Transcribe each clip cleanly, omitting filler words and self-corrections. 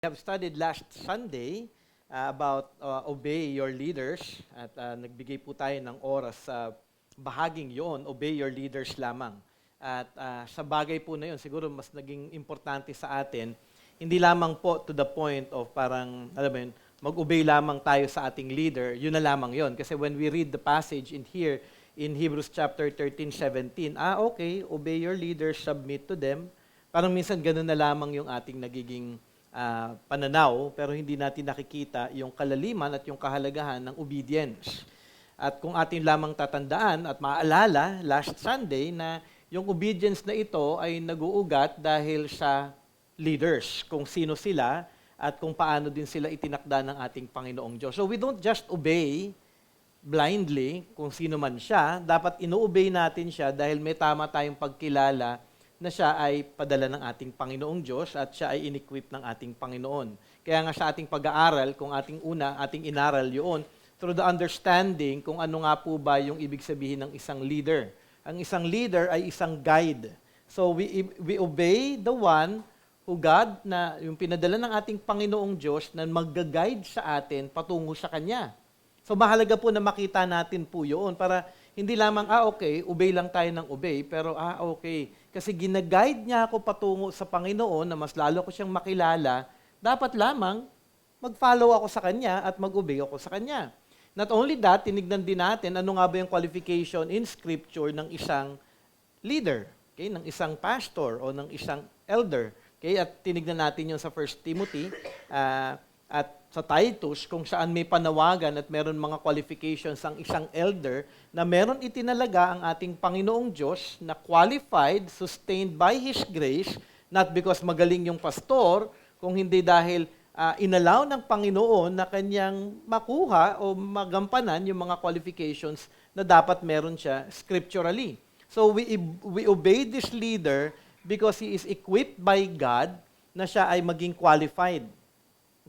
We have studied last Sunday about obey your leaders at nagbigay po tayo ng oras sa bahaging yon, obey your leaders lamang. At sa bagay po na yon, siguro mas naging importante sa atin, hindi lamang po to the point of parang, alam mo yun, mag-obey lamang tayo sa ating leader, yun na lamang yon. Kasi when we read the passage in here, in Hebrews chapter 13:17, okay, obey your leaders, submit to them. Parang minsan ganun na lamang yung ating nagiging pananaw, pero hindi natin nakikita yung kalaliman at yung kahalagahan ng obedience. At kung atin lamang tatandaan at maalala last Sunday na yung obedience na ito ay nag-uugat dahil sa leaders, kung sino sila at kung paano din sila itinakda ng ating Panginoong Diyos. So we don't just obey blindly kung sino man siya, dapat ino-obey natin siya dahil may tama tayong pagkilala na siya ay padala ng ating Panginoong Diyos at siya ay in-equip ng ating Panginoon. Kaya nga sa ating pag-aaral, kung ating inaral yun, through the understanding kung ano nga po ba yung ibig sabihin ng isang leader. Ang isang leader ay isang guide. So we obey the one who God, na yung pinadala ng ating Panginoong Diyos na mag-guide sa atin patungo sa Kanya. So mahalaga po na makita natin po yun para hindi lamang, okay, obey lang tayo ng obey, pero okay, kasi ginaguide niya ako patungo sa Panginoon na mas lalo ko siyang makilala, dapat lamang mag-follow ako sa Kanya at mag-obey ako sa Kanya. Not only that, tinignan din natin ano nga ba yung qualification in Scripture ng isang leader, okay, ng isang pastor o ng isang elder. Okay, at tinignan natin yung sa 1 Timothy at sa Titus kung saan may panawagan at meron mga qualifications ang isang elder na meron itinalaga ang ating Panginoong Diyos na qualified, sustained by His grace, not because magaling yung pastor, kung hindi dahil inallow ng Panginoon na kanyang makuha o magampanan yung mga qualifications na dapat meron siya scripturally. So we obey this leader because he is equipped by God na siya ay maging qualified.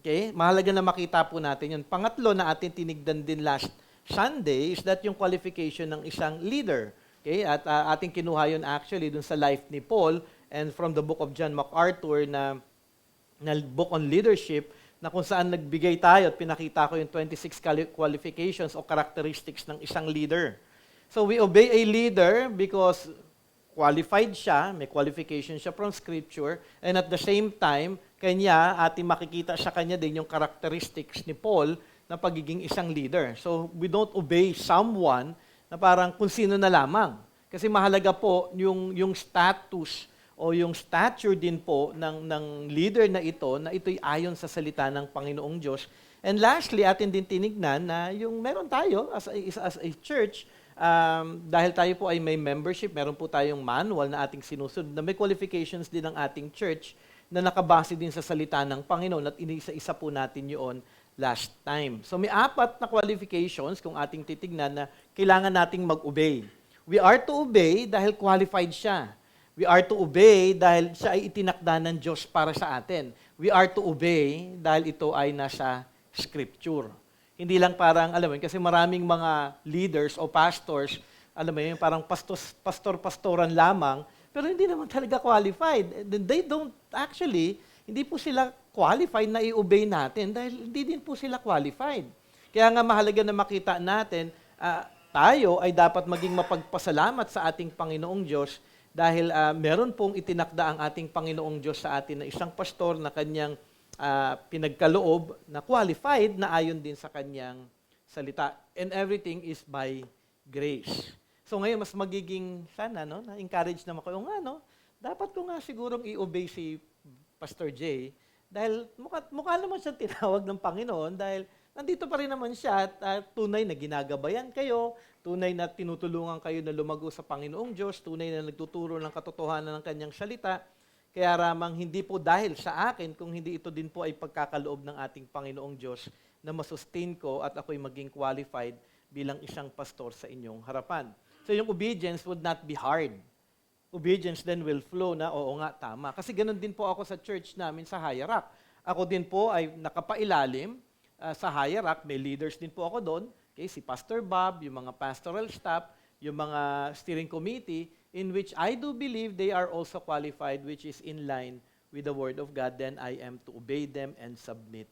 Okay? Mahalaga na makita po natin yun. Pangatlo na atin tinignan din last Sunday is that yung qualification ng isang leader. Okay? At ating kinuha yun actually dun sa life ni Paul and from the book of John MacArthur na book on leadership na kung saan nagbigay tayo at pinakita ko yung 26 qualifications o characteristics ng isang leader. So we obey a leader because qualified siya, may qualification siya from Scripture, and at the same time, kanya, ating makikita sa kanya din yung characteristics ni Paul na pagiging isang leader. So, we don't obey someone na parang kung sino na lamang. Kasi mahalaga po yung status o yung stature din po ng leader na ito'y ayon sa salita ng Panginoong Diyos. And lastly, atin din tinignan na yung meron tayo as a church, dahil tayo po ay may membership, meron po tayong manual na ating sinusunod na may qualifications din ng ating church na nakabase din sa salita ng Panginoon at inisa-isa po natin yun last time. So may 4 na qualifications kung ating titignan na kailangan nating mag-obey. We are to obey dahil qualified siya. We are to obey dahil siya ay itinakda ng Diyos para sa atin. We are to obey dahil ito ay nasa Scripture. Hindi lang parang, alam mo yun, kasi maraming mga leaders o pastors, alam mo yun, parang pastor-pastoran lamang, pero hindi naman talaga qualified. They don't actually, hindi po sila qualified na i-obey natin dahil hindi din po sila qualified. Kaya nga mahalaga na makita natin, tayo ay dapat maging mapagpasalamat sa ating Panginoong Diyos dahil meron pong itinakda ang ating Panginoong Diyos sa atin na isang pastor na kanyang pinagkaloob na qualified na ayon din sa kanyang salita. And everything is by grace. So ngayon, mas magiging, sana, na-encourage naman ko, dapat ko nga sigurong i-obey si Pastor Jay dahil mukha naman siya tinawag ng Panginoon dahil nandito pa rin naman siya at tunay na ginagabayan kayo, tunay na tinutulungan kayo na lumago sa Panginoong Diyos, tunay na nagtuturo ng katotohanan ng kanyang salita. Kaya ramang hindi po dahil sa akin, kung hindi ito din po ay pagkakaloob ng ating Panginoong Diyos na masustain ko at ako'y maging qualified bilang isang pastor sa inyong harapan. So yung obedience would not be hard. Obedience then will flow na, oo nga, tama. Kasi ganun din po ako sa church namin sa Higher Rock. Ako din po ay nakapailalim sa Higher Rock. May leaders din po ako doon. Okay, si Pastor Bob, yung mga pastoral staff, yung mga steering committee, in which I do believe they are also qualified, which is in line with the word of God, then I am to obey them and submit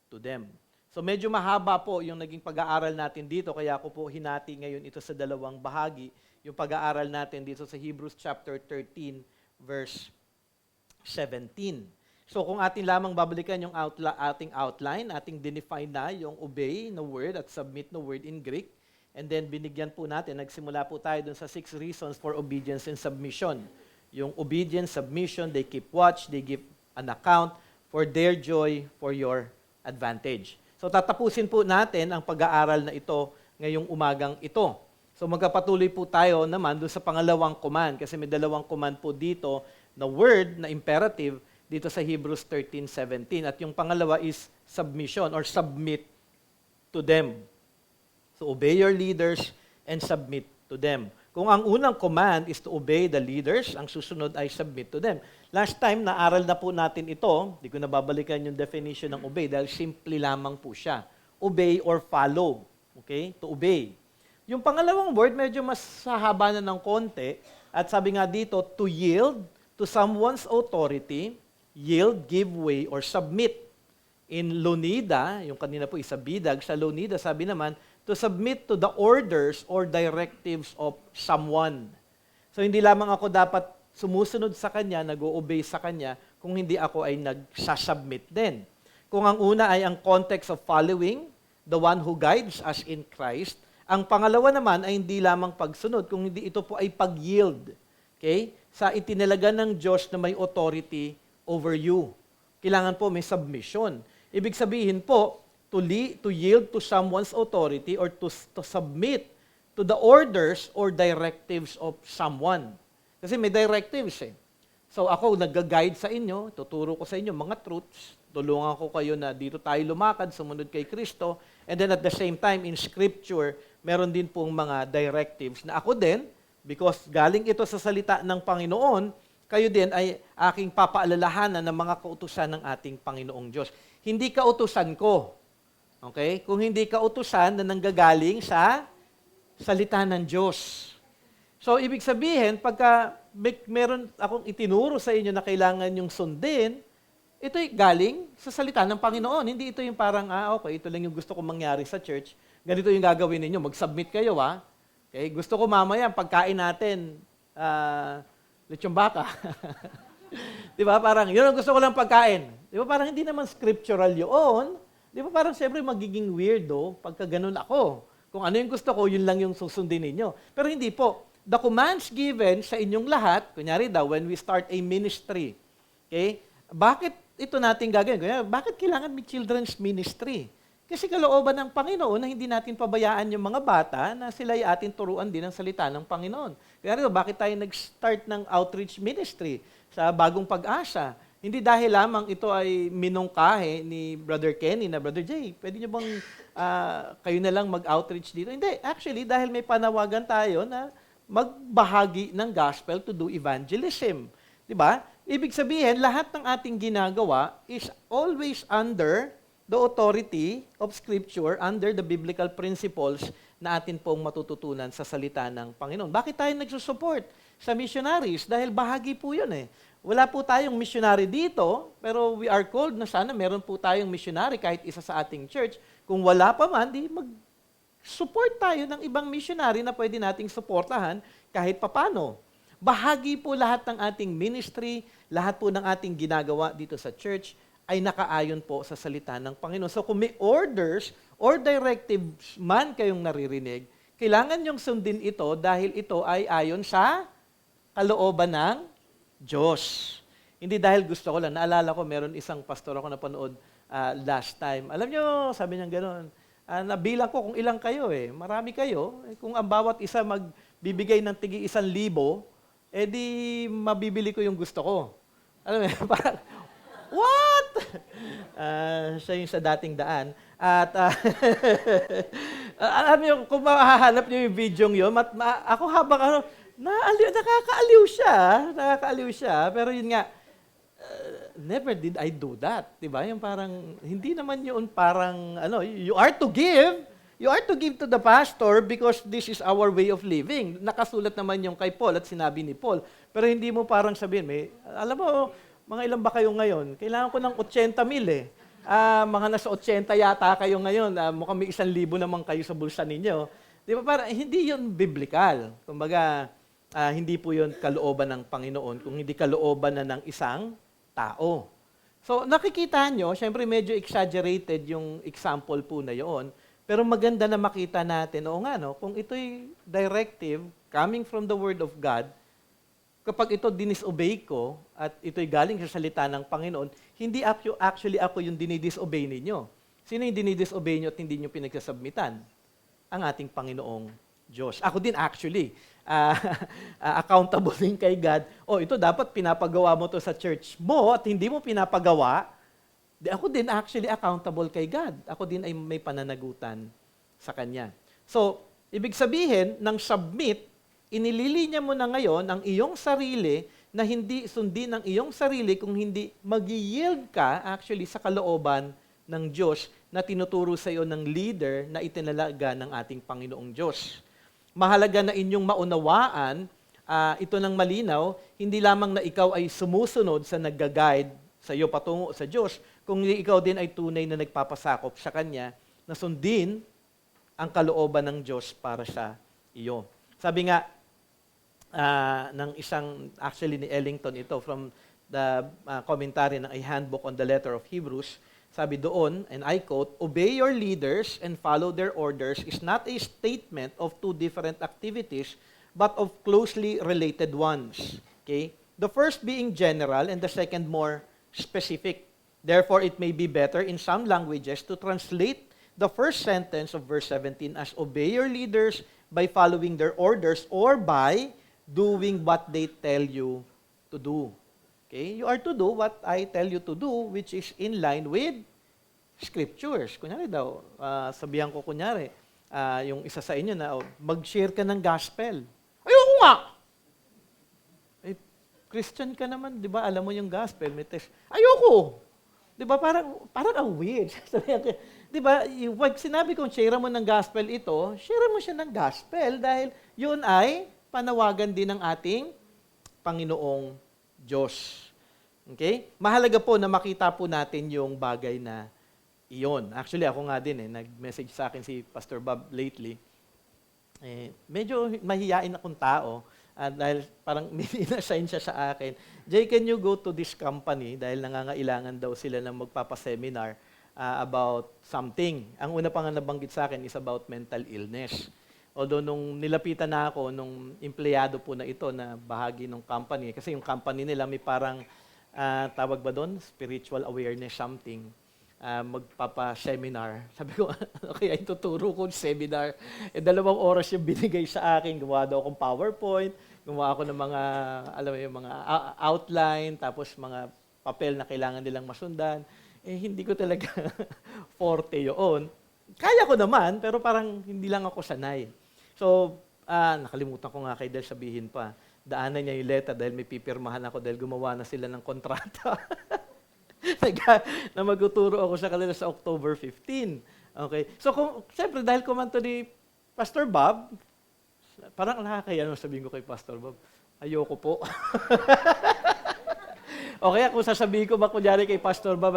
to them. So medyo mahaba po yung naging pag-aaral natin dito, kaya ako po hinati ngayon ito sa dalawang bahagi, yung pag-aaral natin dito sa Hebrews chapter 13, verse 17. So kung atin lamang babalikan yung ating outline, ating define na yung obey na word at submit na word in Greek, and then binigyan po natin, nagsimula po tayo dun sa 6 reasons for obedience and submission. Yung obedience, submission, they keep watch, they give an account for their joy, for your advantage. So tatapusin po natin ang pag-aaral na ito ngayong umagang ito. So magkapatuloy po tayo naman doon sa pangalawang command kasi may dalawang command po dito na word, na imperative dito sa Hebrews 13:17. At yung pangalawa is submission or submit to them. So obey your leaders and submit to them. Kung ang unang command is to obey the leaders, ang susunod ay submit to them. Last time, naaral na po natin ito. Hindi ko nababalikan yung definition ng obey dahil simple lamang po siya. Obey or follow. Okay? To obey. Yung pangalawang word, medyo mas haba na ng konti. At sabi nga dito, to yield to someone's authority, yield, give way, or submit. In Lonida, yung kanina po isa bidag, sa Lonida, sabi naman, to submit to the orders or directives of someone. So hindi lamang ako dapat sumusunod sa kanya, nag-o-obey sa kanya, kung hindi ako ay nagsasubmit din. Kung ang una ay ang context of following, the one who guides us in Christ, ang pangalawa naman ay hindi lamang pagsunod, kung hindi ito po ay pag-yield. Okay? Sa itinalaga ng Diyos na may authority over you. Kailangan po may submission. Ibig sabihin po, to yield to someone's authority or to submit to the orders or directives of someone. Kasi may directives eh. So ako nag-guide sa inyo, tuturo ko sa inyo mga truths, tulungan ko kayo na dito tayo lumakad, sumunod kay Kristo, and then at the same time in Scripture, meron din pong mga directives na ako din, because galing ito sa salita ng Panginoon, kayo din ay aking papaalalahanan ng mga kautusan ng ating Panginoong Diyos. Hindi kautusan ko. Okay? Kung hindi kautusan na nanggagaling sa salita ng Diyos. So, ibig sabihin, pagka meron akong itinuro sa inyo na kailangan yung sundin, ito'y galing sa salita ng Panginoon. Hindi ito yung parang, okay, ito lang yung gusto kong mangyari sa church. Ganito yung gagawin ninyo. Mag-submit kayo, Okay? Gusto ko mamaya, pagkain natin, lechong baka. Di ba? Parang, yun ang gusto ko lang pagkain. Di ba? Parang hindi naman scriptural yun. Di ba? Parang siyempre magiging weirdo pagka ganun ako. Kung ano yung gusto ko, yun lang yung susundin ninyo. Pero hindi po. The commands given sa inyong lahat, kunyari daw, when we start a ministry, okay? Bakit ito natin gagawin? Kunyari, bakit kailangan may children's ministry? Kasi kalooban ng Panginoon na hindi natin pabayaan yung mga bata na sila'y atin turuan din ang salita ng Panginoon. Kaya bakit tayo nag-start ng outreach ministry sa Bagong Pag-asa? Hindi dahil lamang ito ay minungkahe ni Brother Kenny na, Brother Jay, pwede nyo bang kayo na lang mag-outreach dito? Hindi, actually, dahil may panawagan tayo na magbahagi ng gospel to do evangelism. Diba? Ibig sabihin, lahat ng ating ginagawa is always under the authority of Scripture, under the biblical principles na atin pong matututunan sa salita ng Panginoon. Bakit tayo nagsusupport sa missionaries? Dahil bahagi po yun eh. Wala po tayong missionary dito, pero we are called na sana meron po tayong missionary kahit isa sa ating church. Kung wala pa man, di mag-support tayo ng ibang missionary na pwede nating suportahan kahit papano. Bahagi po lahat ng ating ministry, lahat po ng ating ginagawa dito sa church ay nakaayon po sa salita ng Panginoon. So kung may orders or directives man kayong naririnig, kailangan yung sundin ito dahil ito ay ayon sa kalooban ng Diyos. Hindi dahil gusto ko lang. Naalala ko, meron isang pastor ako napanood last time. Alam nyo, sabi niya gano'n, nabilang ko kung ilang kayo eh. Marami kayo. Kung ang bawat isa magbibigay ng tigi 1,000, di mabibili ko yung gusto ko. Alam mo, parang, what? Siya yung sa dating daan. At alam niyo, kung mahahanap niyo yung video yun, ako habang nakakaaliw siya. Pero yun nga, never did I do that. Diba? Yung parang, hindi naman yun parang, you are to give to the pastor because this is our way of living. Nakasulat naman yung kay Paul at sinabi ni Paul. Pero hindi mo parang sabihin, alam mo, Mga ilan ba kayo ngayon? Kailangan ko ng 80,000 eh. Mga nasa 80 yata kayo ngayon. Mukhang may 1,000 naman kayo sa bulsa ninyo. Di ba? Hindi yun biblical. Kumbaga, hindi po yun kalooban ng Panginoon, kung hindi kalooban na ng isang tao. So nakikita nyo, syempre medyo exaggerated yung example po na yun, pero maganda na makita natin, oo nga, no, kung ito'y directive coming from the Word of God, kapag ito dinisobey ko at ito'y galing sa salita ng Panginoon, hindi actually ako yung dinidisobey ninyo. Sino yung dinidisobey nyo at hindi nyo pinagsasubmitan? Ang ating Panginoong Diyos. Ako din actually, accountable din kay God. Ito dapat pinapagawa mo to sa church mo at hindi mo pinapagawa, ako din actually accountable kay God. Ako din ay may pananagutan sa Kanya. So, ibig sabihin, ng submit, inililinya mo na ngayon ang iyong sarili na hindi sundin ang iyong sarili kung hindi mag-yield ka actually sa kalooban ng Diyos na tinuturo sa iyo ng leader na itinalaga ng ating Panginoong Diyos. Mahalaga na inyong maunawaan, ito ng malinaw, hindi lamang na ikaw ay sumusunod sa nagga-guide sa iyo patungo sa Diyos, kung ikaw din ay tunay na nagpapasakop sa Kanya na sundin ang kalooban ng Diyos para sa iyo. Sabi nga, ng isang, actually ni Ellington ito, from the commentary ng A Handbook on the Letter of Hebrews, sabi doon, and I quote, "Obey your leaders and follow their orders is not a statement of two different activities, but of closely related ones." Okay? The first being general and the second more specific. Therefore, it may be better in some languages to translate the first sentence of verse 17 as obey your leaders by following their orders or by doing what they tell you to do. Okay? You are to do what I tell you to do, which is in line with Scriptures. Kunyari daw, sabihan ko kunyari, yung isa sa inyo na, mag-share ka ng gospel. Ayoko nga! Christian ka naman, di ba? Alam mo yung gospel, may test. Ayoko! Di ba? Parang ang weird. Di ba? Pag sinabi kong share mo ng gospel ito, share mo siya ng gospel dahil yun ay panawagan din ng ating Panginoong Diyos. Okay? Mahalaga po na makita po natin yung bagay na iyon. Actually, ako nga din, nag-message sa akin si Pastor Bob lately. Medyo mahiyain akong tao dahil parang in-assign siya sa akin, "Jay, can you go to this company?" Dahil nangangailangan daw sila ng magpapaseminar about something. Ang una pa nga nabanggit sa akin is about mental illness. Although nung nilapitan na ako, nung empleyado po na ito na bahagi ng company, kasi yung company nila may parang, tawag ba doon? Spiritual awareness something. Magpapa-seminar. Sabi ko, okay, ituturo ko seminar. 2 oras yung binigay sa akin. Gumawa daw akong PowerPoint, gumawa ako ng mga, alam mo yung mga outline, tapos mga papel na kailangan nilang masundan. Hindi ko talaga forte yun. Kaya ko naman, pero parang hindi lang ako sanay. So, nakalimutan ko nga kay Del sabihin pa, daanan niya yung letter dahil may pipirmahan ako dahil gumawa na sila ng kontrata. Na magtuturo ako sa kanila sa October 15. Okay? So, siyempre, dahil kumanto ni Pastor Bob, parang nakakaya nung sabihin ko kay Pastor Bob, ayoko po. Okay, kung sasabihin ko ba kunyari kay Pastor Bob,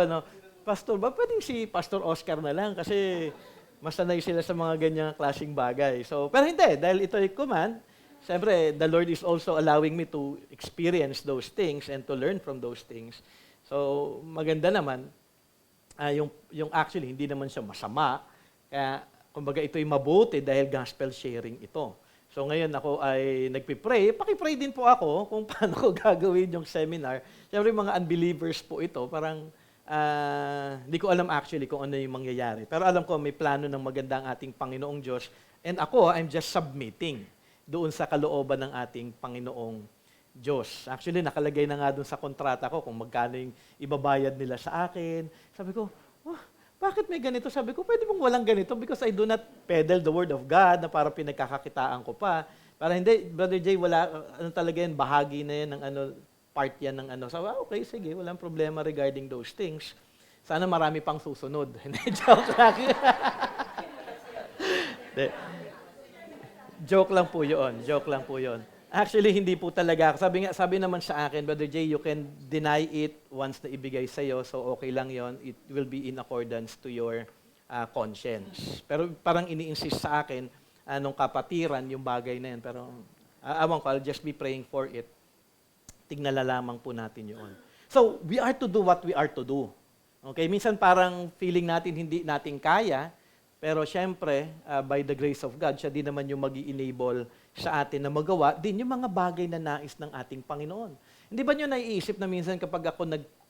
Pastor Bob, pwedeng si Pastor Oscar na lang kasi mas sanay sila sa mga ganyang klaseng bagay. So, pero hindi, dahil ito ay command, siyempre, the Lord is also allowing me to experience those things and to learn from those things. So, maganda naman, yung actually, hindi naman siya masama. Kaya, kumbaga, ito'y mabuti dahil gospel sharing ito. So, ngayon ako ay nagpipray. Pakipray din po ako kung paano ko gagawin yung seminar. Siyempre, mga unbelievers po ito, parang, hindi ko alam actually kung ano yung mangyayari. Pero alam ko, may plano ng maganda ang ating Panginoong Diyos. And ako, I'm just submitting doon sa kalooban ng ating Panginoong Diyos. Actually, nakalagay na nga doon sa kontrata ko kung magkano yung ibabayad nila sa akin. Sabi ko, bakit may ganito? Sabi ko, pwede mong walang ganito because I do not peddle the Word of God na para pinagkakakitaan ko pa. Para hindi, Brother Jay, wala, talaga yan, bahagi na yan ng part yan ng Sabi, okay, sige, walang problema regarding those things. Sana marami pang susunod. Joke lang. Joke lang po yun. Actually, hindi po talaga. Sabi naman sa akin, Brother Jay, you can deny it once na ibigay sa'yo, so okay lang yon. It will be in accordance to your conscience. Pero parang ini-insist sa akin, nung kapatiran, yung bagay na yan. Pero, awan ko, I'll just be praying for it. Tignan na lamang po natin yun. So, we are to do what we are to do. Okay? Minsan parang feeling natin hindi natin kaya, pero syempre, by the grace of God, siya din naman yung mag-i-enable sa atin na magawa din yung mga bagay na nais ng ating Panginoon. Hindi ba nyo naiisip na minsan kapag ako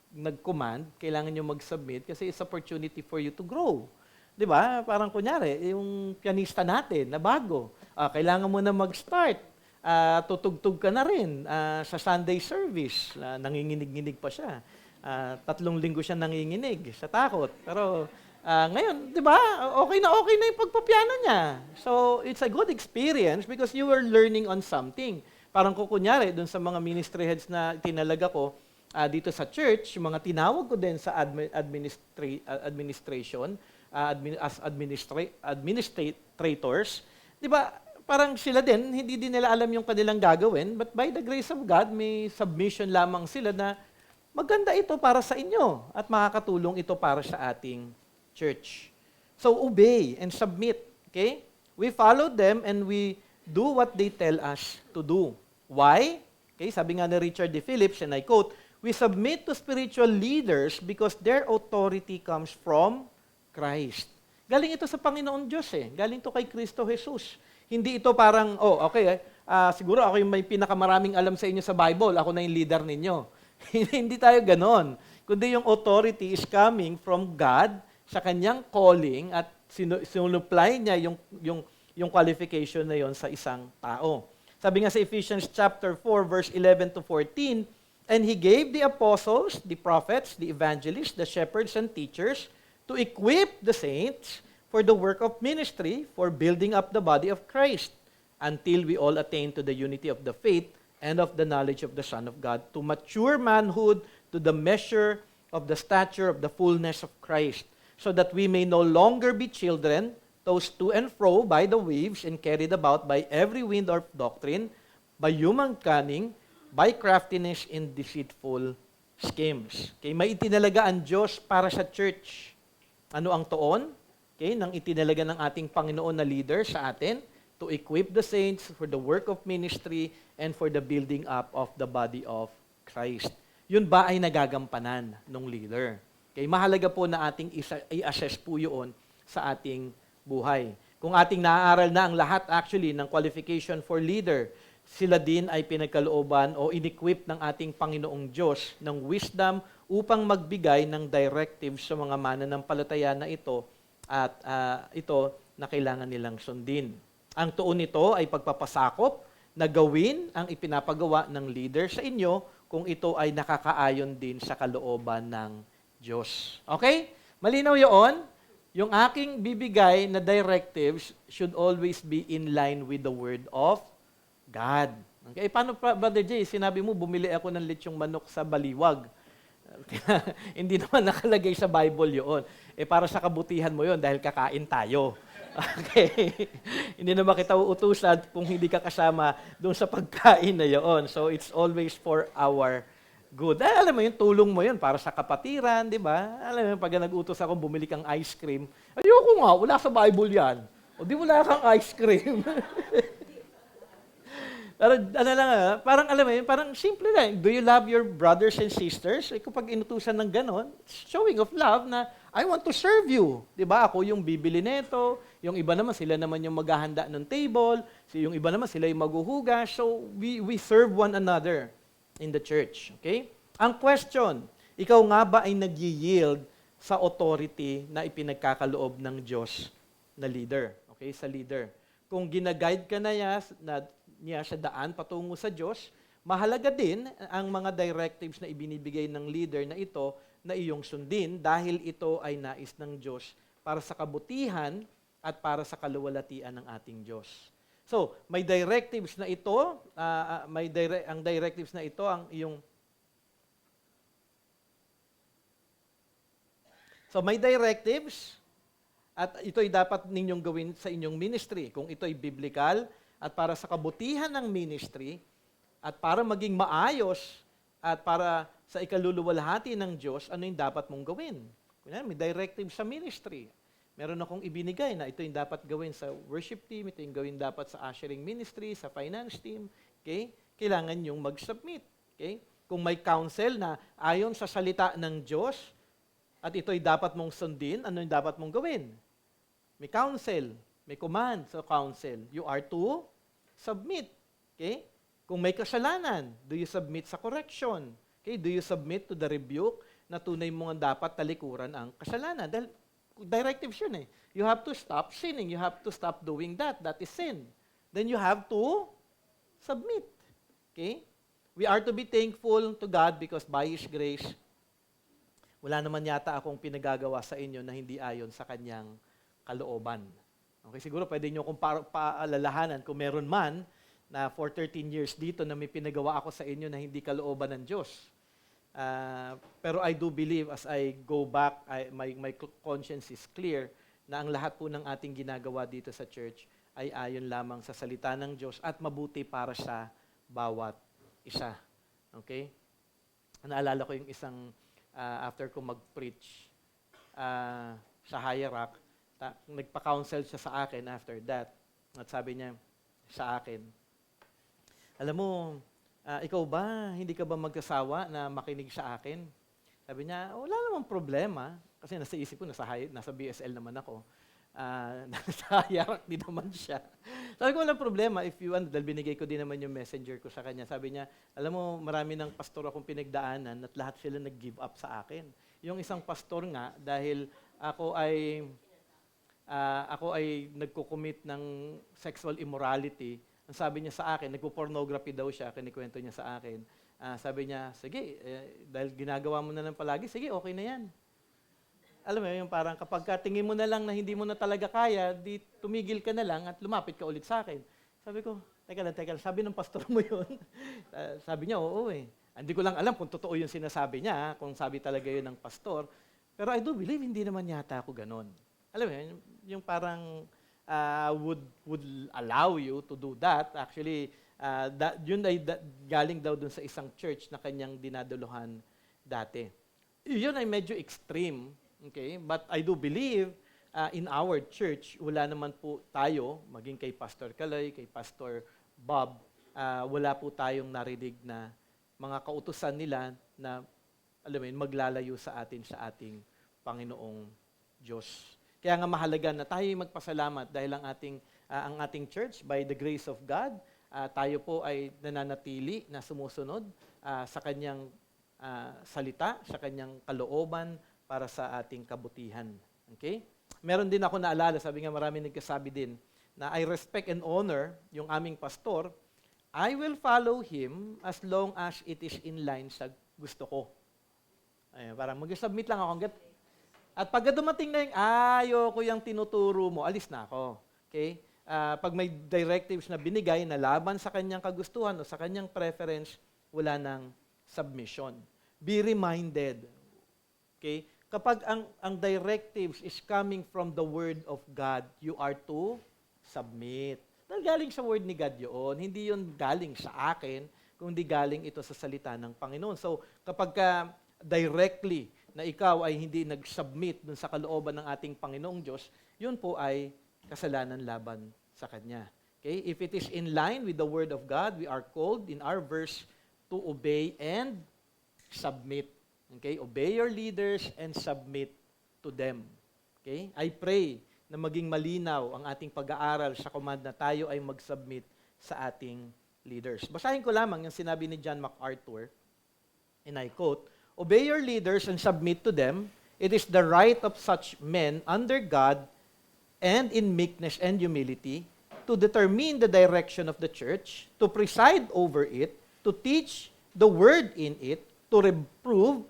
nag-command, kailangan nyo mag-submit kasi it's opportunity for you to grow. Di ba? Parang kunyari, yung pianista natin na bago, kailangan mo na mag-start. Tutugtog ka na rin sa Sunday service. Nanginginig-nginig pa siya. 3 linggo siya nanginginig sa takot. Pero ngayon, di ba, okay na yung pagpapiano niya. So, it's a good experience because you were learning on something. Parang kunyari, dun sa mga ministry heads na tinalaga ko dito sa church, yung mga tinawag ko din sa administration, as administrators, di ba, parang sila din, hindi din nila alam yung kanilang gagawin, but by the grace of God, may submission lamang sila na maganda ito para sa inyo at makakatulong ito para sa ating church. So, obey and submit. Okay? We follow them and we do what they tell us to do. Why? Okay, sabi nga ni Richard D. Phillips, and I quote, "We submit to spiritual leaders because their authority comes from Christ." Galing ito sa Panginoon Diyos eh. Galing to kay Kristo Jesus. Hindi ito parang, siguro ako yung may pinakamaraming alam sa inyo sa Bible, ako na yung leader ninyo. Hindi tayo ganon. Kundi yung authority is coming from God sa kanyang calling at sinupply niya yung qualification na yon sa isang tao. Sabi nga sa Ephesians chapter 4 verse 11 to 14, "And he gave the apostles, the prophets, the evangelists, the shepherds and teachers to equip the saints for the work of ministry, for building up the body of Christ, until we all attain to the unity of the faith and of the knowledge of the Son of God, to mature manhood, to the measure of the stature of the fullness of Christ, so that we may no longer be children, tossed to and fro by the waves and carried about by every wind of doctrine, by human cunning, by craftiness in deceitful schemes." Okay, may itinalaga ang Diyos para sa church. Ano ang tuon? Okay, nang itinalaga ng ating Panginoon na leader sa atin, to equip the saints for the work of ministry and for the building up of the body of Christ. Yun ba ay nagagampanan ng leader? Okay, mahalaga po na ating i-assess po yun sa ating buhay. Kung ating naaaral na ang lahat actually ng qualification for leader, sila din ay pinagkalooban o in-equip ng ating Panginoong Diyos ng wisdom upang magbigay ng directives sa mga mananampalataya na ito at ito na kailangan nilang sundin. Ang tuon nito ay pagpapasakop na gawin ang ipinapagawa ng leader sa inyo kung ito ay nakakaayon din sa kalooban ng Diyos. Okay? Malinaw yun? Yung aking bibigay na directives should always be in line with the Word of God. Okay? Paano, Brother Jay, sinabi mo, bumili ako ng lechong manok sa Baliwag. Hindi naman nakalagay sa Bible yun. Para sa kabutihan mo yun dahil kakain tayo. Okay? Hindi naman kita uutusan kung hindi ka kasama doon sa pagkain na yun. So, it's always for our good. Alam mo yun, tulong mo yun para sa kapatiran, di ba? Alam mo yun, pag nag-utos ako, bumili kang ice cream. Ayoko nga, wala sa Bible yan. O di wala kang ice cream. Pero parang alam mo yun, parang simple lang. Do you love your brothers and sisters? Kapag inutusan ng ganon, showing of love na I want to serve you. Di ba? Ako yung bibili nito. Yung iba naman, sila naman yung maghahanda ng table. Yung iba naman, sila yung maghuhugas. So, we serve one another in the church. Okay? Ang question, ikaw nga ba ay nag-yield sa authority na ipinagkakaloob ng Diyos na leader? Okay? Sa leader. Kung ginaguide ka na niya sa daan patungo sa Diyos, mahalaga din ang mga directives na ibinibigay ng leader na ito na iyong sundin dahil ito ay nais ng Diyos para sa kabutihan at para sa kaluwalhatian ng ating Diyos. So, may directives na ito, ang directives na ito ang iyong So, may directives at ito'y dapat ninyong gawin sa inyong ministry. Kung ito'y biblical at para sa kabutihan ng ministry, At para maging maayos at para sa ikaluluwalhati ng Diyos, ano yung dapat mong gawin? Kunyari, may directive sa ministry. Meron akong ibinigay na ito yung dapat gawin sa worship team, ito yung gawin dapat sa ushering ministry, sa finance team. Okay? Kailangan yung mag-submit. Okay? Kung may counsel na ayon sa salita ng Diyos, at ito'y dapat mong sundin, ano yung dapat mong gawin? May counsel, may command sa counsel. You are to submit. Okay? Kung may kasalanan, do you submit sa correction? Okay? Do you submit to the rebuke na tunay mo nga dapat talikuran ang kasalanan? Dahil directives yun eh. You have to stop sinning. You have to stop doing that. That is sin. Then you have to submit. Okay? We are to be thankful to God because by His grace, wala naman yata akong pinagagawa sa inyo na hindi ayon sa Kanyang kalooban. Okay, siguro pwede nyo kung paalalahanan kung meron man na for 13 years dito na may pinagawa ako sa inyo na hindi kalooban ng Diyos. Pero I do believe as I go back, my conscience is clear na ang lahat po ng ating ginagawa dito sa church ay ayon lamang sa salita ng Diyos at mabuti para sa bawat isa. Okay? Naalala ko yung isang after ko mag-preach sa Higher Rock, nagpa-counsel siya sa akin after that. At sabi niya sa akin, alam mo, ikaw ba, hindi ka ba magkasawa na makinig sa akin? Sabi niya, wala namang problema. Kasi nasa isip ko, nasa BSL naman ako. Nasa Higher Rock din naman siya. Sabi ko, walang problema. If you want, dahil binigay ko din naman yung messenger ko sa kanya. Sabi niya, alam mo, marami ng pastor akong pinagdaanan at lahat sila nag-give up sa akin. Yung isang pastor nga, dahil ako ay nagko-commit ng sexual immorality, ang sabi niya sa akin, nagpo-pornography daw siya, kinikwento niya sa akin. Sabi niya, sige, dahil ginagawa mo na lang palagi, sige, okay na yan. Alam mo, yung parang kapag tingin mo na lang na hindi mo na talaga kaya, di tumigil ka na lang at lumapit ka ulit sa akin. Sabi ko, teka lang, sabi ng pastor mo yun. Sabi niya, oo eh. Hindi ko lang alam kung totoo yung sinasabi niya, kung sabi talaga yun ng pastor. Pero I do believe, hindi naman yata ako ganon. Alam mo, yung parang would allow you to do that. Actually, yun ay galing daw dun sa isang church na kanyang dinaduluhan dati. Yun ay medyo extreme. Okay? But I do believe in our church, wala naman po tayo, maging kay Pastor Kaloy, kay Pastor Bob, wala po tayong narinig na mga kautusan nila na, alam mo yun, maglalayo sa atin sa ating Panginoong Diyos. Kaya nga mahalaga na tayo magpasalamat dahil ang ating church, by the grace of God, tayo po ay nananatili na sumusunod sa Kanyang salita, sa Kanyang kalooban, para sa ating kabutihan. Okay? Meron din ako naalala, sabi nga marami nagkasabi din, na I respect and honor yung aming pastor, I will follow him as long as it is in line sa gusto ko. Ayun, parang mag-submit lang ako. At pag dumating na yung, ayoko yung tinuturo mo, alis na ako. Okay? Pag may directives na binigay na laban sa kanyang kagustuhan o sa kanyang preference, wala nang submission. Be reminded. Okay? Kapag ang directives is coming from the Word of God, you are to submit. Dahil galing sa Word ni God yun, hindi yun galing sa akin, kundi galing ito sa salita ng Panginoon. So, kapag directly na ikaw ay hindi nag-submit dun sa kalooban ng ating Panginoong Diyos, yun po ay kasalanan laban sa Kanya. Okay? If it is in line with the Word of God, we are called in our verse to obey and submit. Okay? Obey your leaders and submit to them. Okay? I pray na maging malinaw ang ating pag-aaral sa command na tayo ay mag-submit sa ating leaders. Basahin ko lamang yung sinabi ni John MacArthur, and I quote, "Obey your leaders and submit to them. It is the right of such men under God and in meekness and humility to determine the direction of the church, to preside over it, to teach the word in it, to reprove,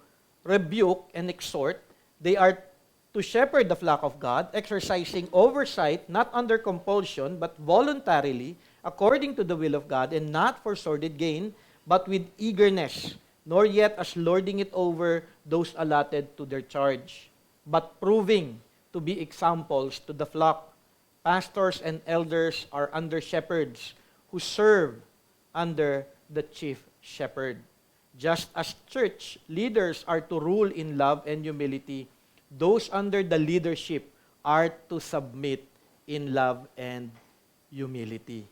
rebuke, and exhort. They are to shepherd the flock of God, exercising oversight not under compulsion, but voluntarily, according to the will of God, and not for sordid gain, but with eagerness, nor yet as lording it over those allotted to their charge, but proving to be examples to the flock. Pastors and elders are under shepherds who serve under the chief shepherd. Just as church leaders are to rule in love and humility, those under the leadership are to submit in love and humility.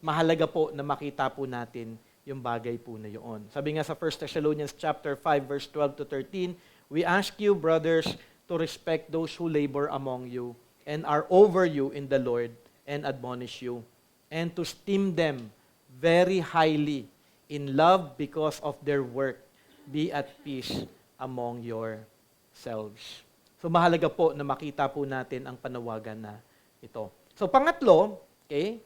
Mahalaga po na makita po natin yung bagay po na yun. Sabi nga sa 1 Thessalonians chapter 5 verse 12 to 13, we ask you, brothers, to respect those who labor among you and are over you in the Lord and admonish you, and to esteem them very highly in love because of their work. Be at peace among yourselves. So mahalaga po na makita po natin ang panawagan na ito. So pangatlo, okay,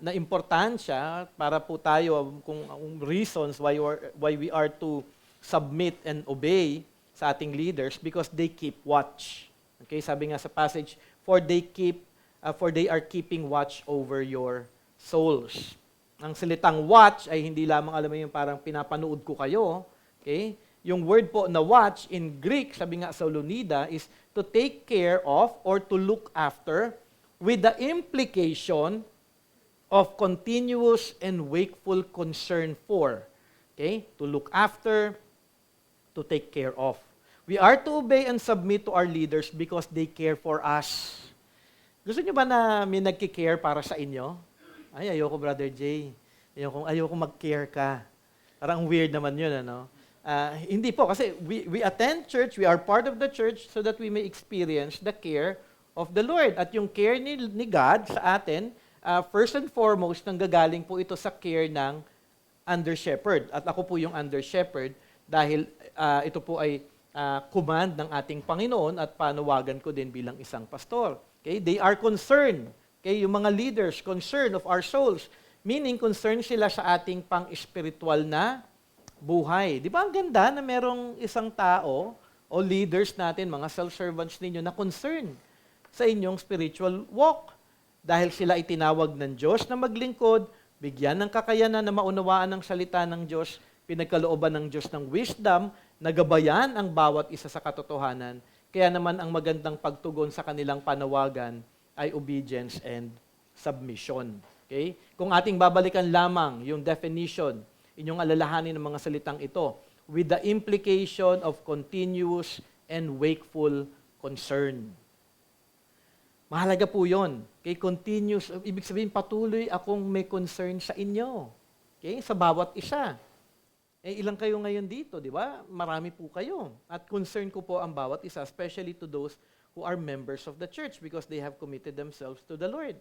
na importansya para po tayo kung reasons why we are to submit and obey sa ating leaders, because they keep watch. Okay, sabi nga sa passage, for they are keeping watch over your souls. Ang salitang watch ay hindi lamang, alam mo yung parang pinapanood ko kayo. Okay? Yung word po na watch in Greek, sabi nga sa Solonida, is to take care of or to look after, with the implication of continuous and wakeful concern for. Okay? To look after, to take care of. We are to obey and submit to our leaders because they care for us. Gusto niyo ba na may nagki-care para sa inyo? Ay, ayoko, Brother Jay. Ayoko mag-care ka. Parang weird naman yun, ano? Hindi po, kasi we attend church, we are part of the church so that we may experience the care of the Lord. At yung care ni God sa atin, first and foremost, nanggagaling po ito sa care ng under-shepherd. At ako po yung under-shepherd dahil ito po ay command ng ating Panginoon at panawagan ko din bilang isang pastor. Okay? They are concerned. Okay, yung mga leaders, concern of our souls. Meaning, concern sila sa ating pang-spiritual na buhay. Di ba ang ganda na merong isang tao o leaders natin, mga self-servants ninyo, na concern sa inyong spiritual walk. Dahil sila itinawag ng Diyos na maglingkod, bigyan ng kakayanan na maunawaan ng salita ng Diyos, pinagkalooban ng Diyos ng wisdom, nagabayan ang bawat isa sa katotohanan. Kaya naman ang magandang pagtugon sa kanilang panawagan ay obedience and submission. Okay? Kung ating babalikan lamang yung definition, inyong alalahanin ng mga salitang ito, with the implication of continuous and wakeful concern. Mahalaga po yun. Okay? Continuous, ibig sabihin patuloy akong may concern sa inyo. Okay? Sa bawat isa. Ilang kayo ngayon dito, di ba? Marami po kayo. At concern ko po ang bawat isa, especially to those who are members of the church because they have committed themselves to the Lord.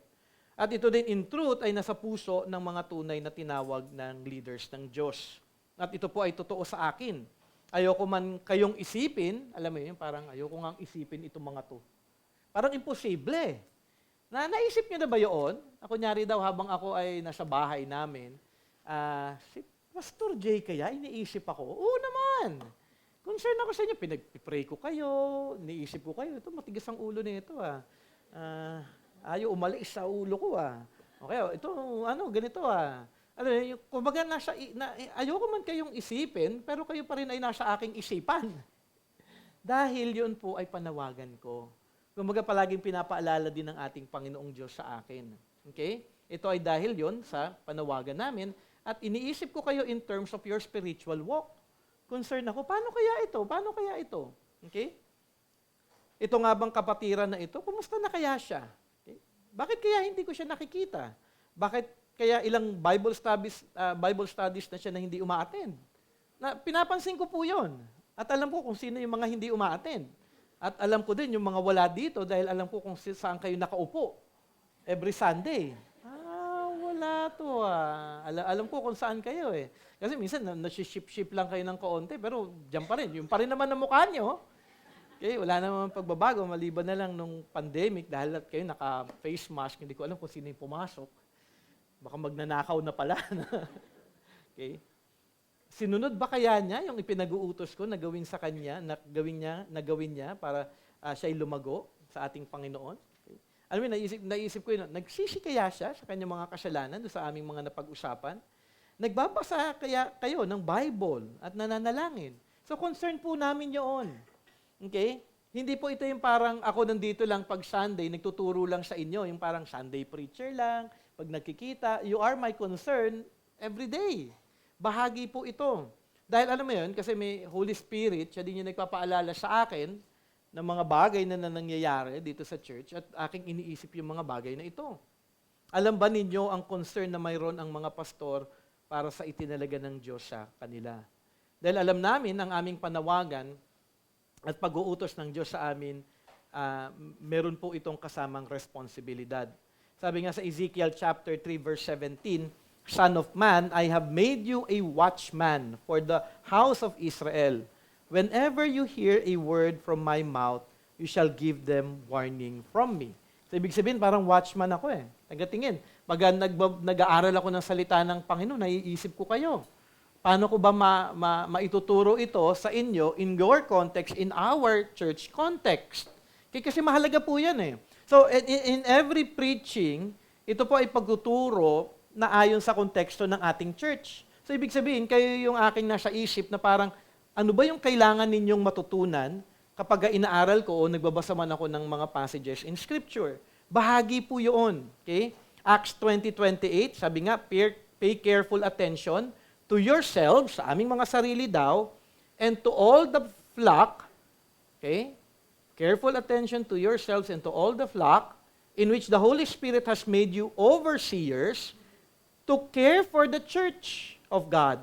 At ito din in truth ay nasa puso ng mga tunay na tinawag ng leaders ng Diyos. At ito po ay totoo sa akin. Ayoko man kayong isipin, alam mo yun, parang ayoko nga isipin itong mga to. Parang imposible. Naisip niyo na ba yun? Kunyari daw habang ako ay nasa bahay namin, si Pastor Jay kaya, iniisip ako, oo naman. Concern ako sa inyo, pinag-pray ko kayo, iniisip ko kayo, ito matigas ang ulo nito ayaw umalis sa ulo ko Okay, ito ganito kumbaga ayoko man kayong isipin, pero kayo pa rin ay nasa aking isipan. Dahil yun po ay panawagan ko. Kumbaga palaging pinapaalala din ng ating Panginoong Diyos sa akin. Okay? Ito ay dahil yun sa panawagan namin at iniisip ko kayo in terms of your spiritual walk. Concern ako, paano kaya ito? Paano kaya ito? Okay? Ito nga bang kapatiran na ito, kumusta na kaya siya? Okay? Bakit kaya hindi ko siya nakikita? Bakit kaya ilang Bible studies na siya na hindi uma-attend? Pinapansin ko po yun. At alam ko kung sino yung mga hindi uma-attend. At alam ko din yung mga wala dito dahil alam ko kung saan kayo nakaupo every Sunday. Wala to Alam ko kung saan kayo Kasi minsan, nasi-ship lang kayo ng kaunti, pero diyan pa rin. Yung pa rin naman ang mukha nyo. Okay, wala naman pagbabago, maliban na lang nung pandemic, dahil kayo naka-face mask, hindi ko alam kung sino yung pumasok. Baka magnanakaw na pala. Okay. Sinunod ba kaya niya yung ipinag-uutos ko na gawin sa kanya, na gawin niya para siya'y lumago sa ating Panginoon? Okay. Alam mo, naisip ko yun, nagsisi kaya siya sa kanyang mga kasalanan doon sa aming mga napag-usapan? Nagbabasa kaya kayo ng Bible at nananalangin. So concern po namin yun. Okay? Hindi po ito yung parang ako nandito lang pag Sunday, nagtuturo lang sa inyo, yung parang Sunday preacher lang, pag nakikita, you are my concern every day. Bahagi po ito. Dahil alam mo yun, kasi may Holy Spirit, siya din yung nagpapaalala sa akin ng mga bagay na nangyayari dito sa church at aking iniisip yung mga bagay na ito. Alam ba ninyo ang concern na mayroon ang mga pastor para sa itinalaga ng Diyos sa kanila? Dahil alam namin ang aming panawagan at pag-uutos ng Diyos sa amin, meron po itong kasamang responsibilidad. Sabi nga sa Ezekiel chapter 3 verse 17, Son of man, I have made you a watchman for the house of Israel. Whenever you hear a word from my mouth, you shall give them warning from me. So, ibig sabihin, parang watchman ako eh. Nagatingin. Pag nag-aaral ako ng salita ng Panginoon, naiisip ko kayo. Paano ko ba maituturo ito sa inyo in your context, in our church context? Kasi mahalaga po yan eh. So, in every preaching, ito po ay pagtuturo na ayon sa konteksto ng ating church. So, ibig sabihin, kayo yung aking nasa isip na parang, ano ba yung kailangan ninyong matutunan kapag inaaral ko o nagbabasa man ako ng mga passages in Scripture? Bahagi po yun. Okay? Acts 20:28, sabi nga, pay careful attention to yourselves, sa aming mga sarili daw, and to all the flock, okay? Careful attention to yourselves and to all the flock, in which the Holy Spirit has made you overseers, to care for the church of God,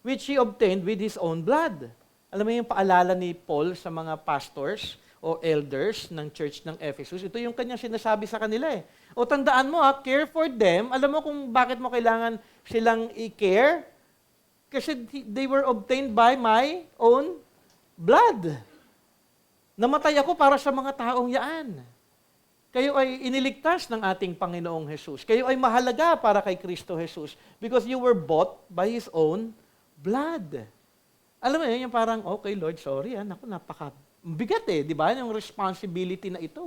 which He obtained with His own blood. Alam mo yung paalala ni Paul sa mga pastors o elders ng church ng Ephesus, ito yung kanyang sinasabi sa kanila eh. O tandaan mo care for them. Alam mo kung bakit mo kailangan silang i-care? Kasi they were obtained by my own blood. Namatay ako para sa mga taong yaan. Kayo ay iniligtas ng ating Panginoong Jesus. Kayo ay mahalaga para kay Kristo Jesus because you were bought by His own blood. Alam mo yun, yung parang, okay Lord, sorry, naku, napaka-bigat di ba? Yung responsibility na ito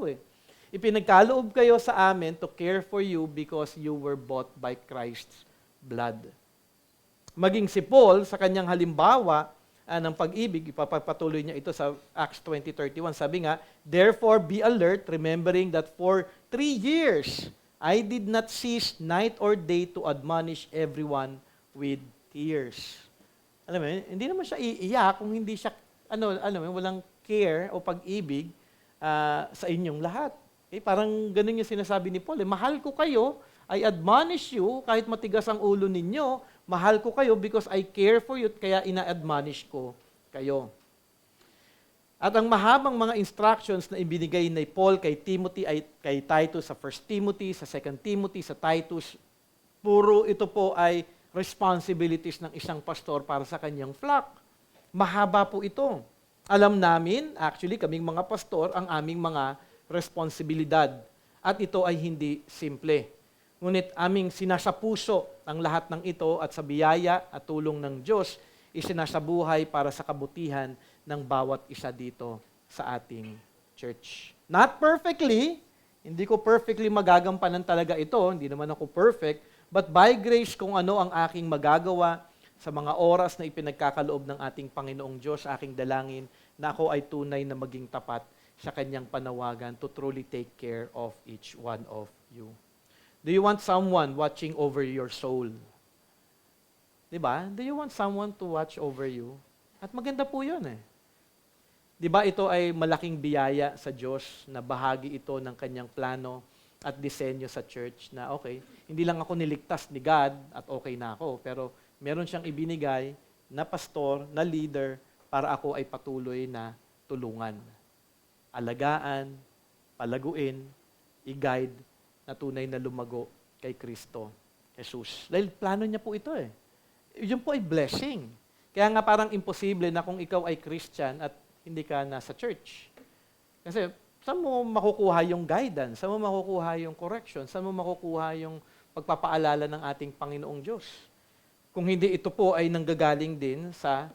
Ipinagkaloob kayo sa amin to care for you because you were bought by Christ's blood. Maging si Paul, sa kanyang halimbawa, ng pag-ibig, ipapatuloy niya ito sa Acts 20:31. Sabi nga, therefore be alert, remembering that for 3 years I did not cease night or day to admonish everyone with tears. Alam mo, hindi naman siya iiyak kung hindi siya, walang care o pag-ibig sa inyong lahat. Okay? Parang ganun yung sinasabi ni Paul. Mahal ko kayo, I admonish you, kahit matigas ang ulo ninyo, mahal ko kayo because I care for you, kaya ina-admonish ko kayo. At ang mahabang mga instructions na ibinigay ni Paul kay Timothy, ay kay Titus sa 1 Timothy, sa 2 Timothy, sa Titus, puro ito po ay responsibilities ng isang pastor para sa kanyang flock. Mahaba po ito. Alam namin, actually, kaming mga pastor, ang aming mga responsibilidad. At ito ay hindi simple. Ngunit aming sinasapuso ang lahat ng ito at sa biyaya at tulong ng Diyos, isinasabuhay para sa kabutihan ng bawat isa dito sa ating church. Not perfectly, hindi ko perfectly magagampanan talaga ito, hindi naman ako perfect, but by grace kung ano ang aking magagawa sa mga oras na ipinagkakaloob ng ating Panginoong Diyos, aking dalangin na ako ay tunay na maging tapat sa kanyang panawagan to truly take care of each one of you. Do you want someone watching over your soul? Diba? Do you want someone to watch over you? At maganda po yun Diba ito ay malaking biyaya sa Diyos na bahagi ito ng kanyang plano at disenyo sa church na okay, hindi lang ako niligtas ni God at okay na ako, pero meron siyang ibinigay na pastor, na leader, para ako ay patuloy na tulungan. Alagaan, palaguin, i-guide, na tunay na lumago kay Kristo Jesus. Dahil plano niya po ito Yun po ay blessing. Kaya nga parang imposible na kung ikaw ay Christian at hindi ka nasa church. Kasi saan mo makukuha yung guidance? Saan mo makukuha yung correction? Saan mo makukuha yung pagpapaalala ng ating Panginoong Diyos? Kung hindi ito po ay nanggagaling din sa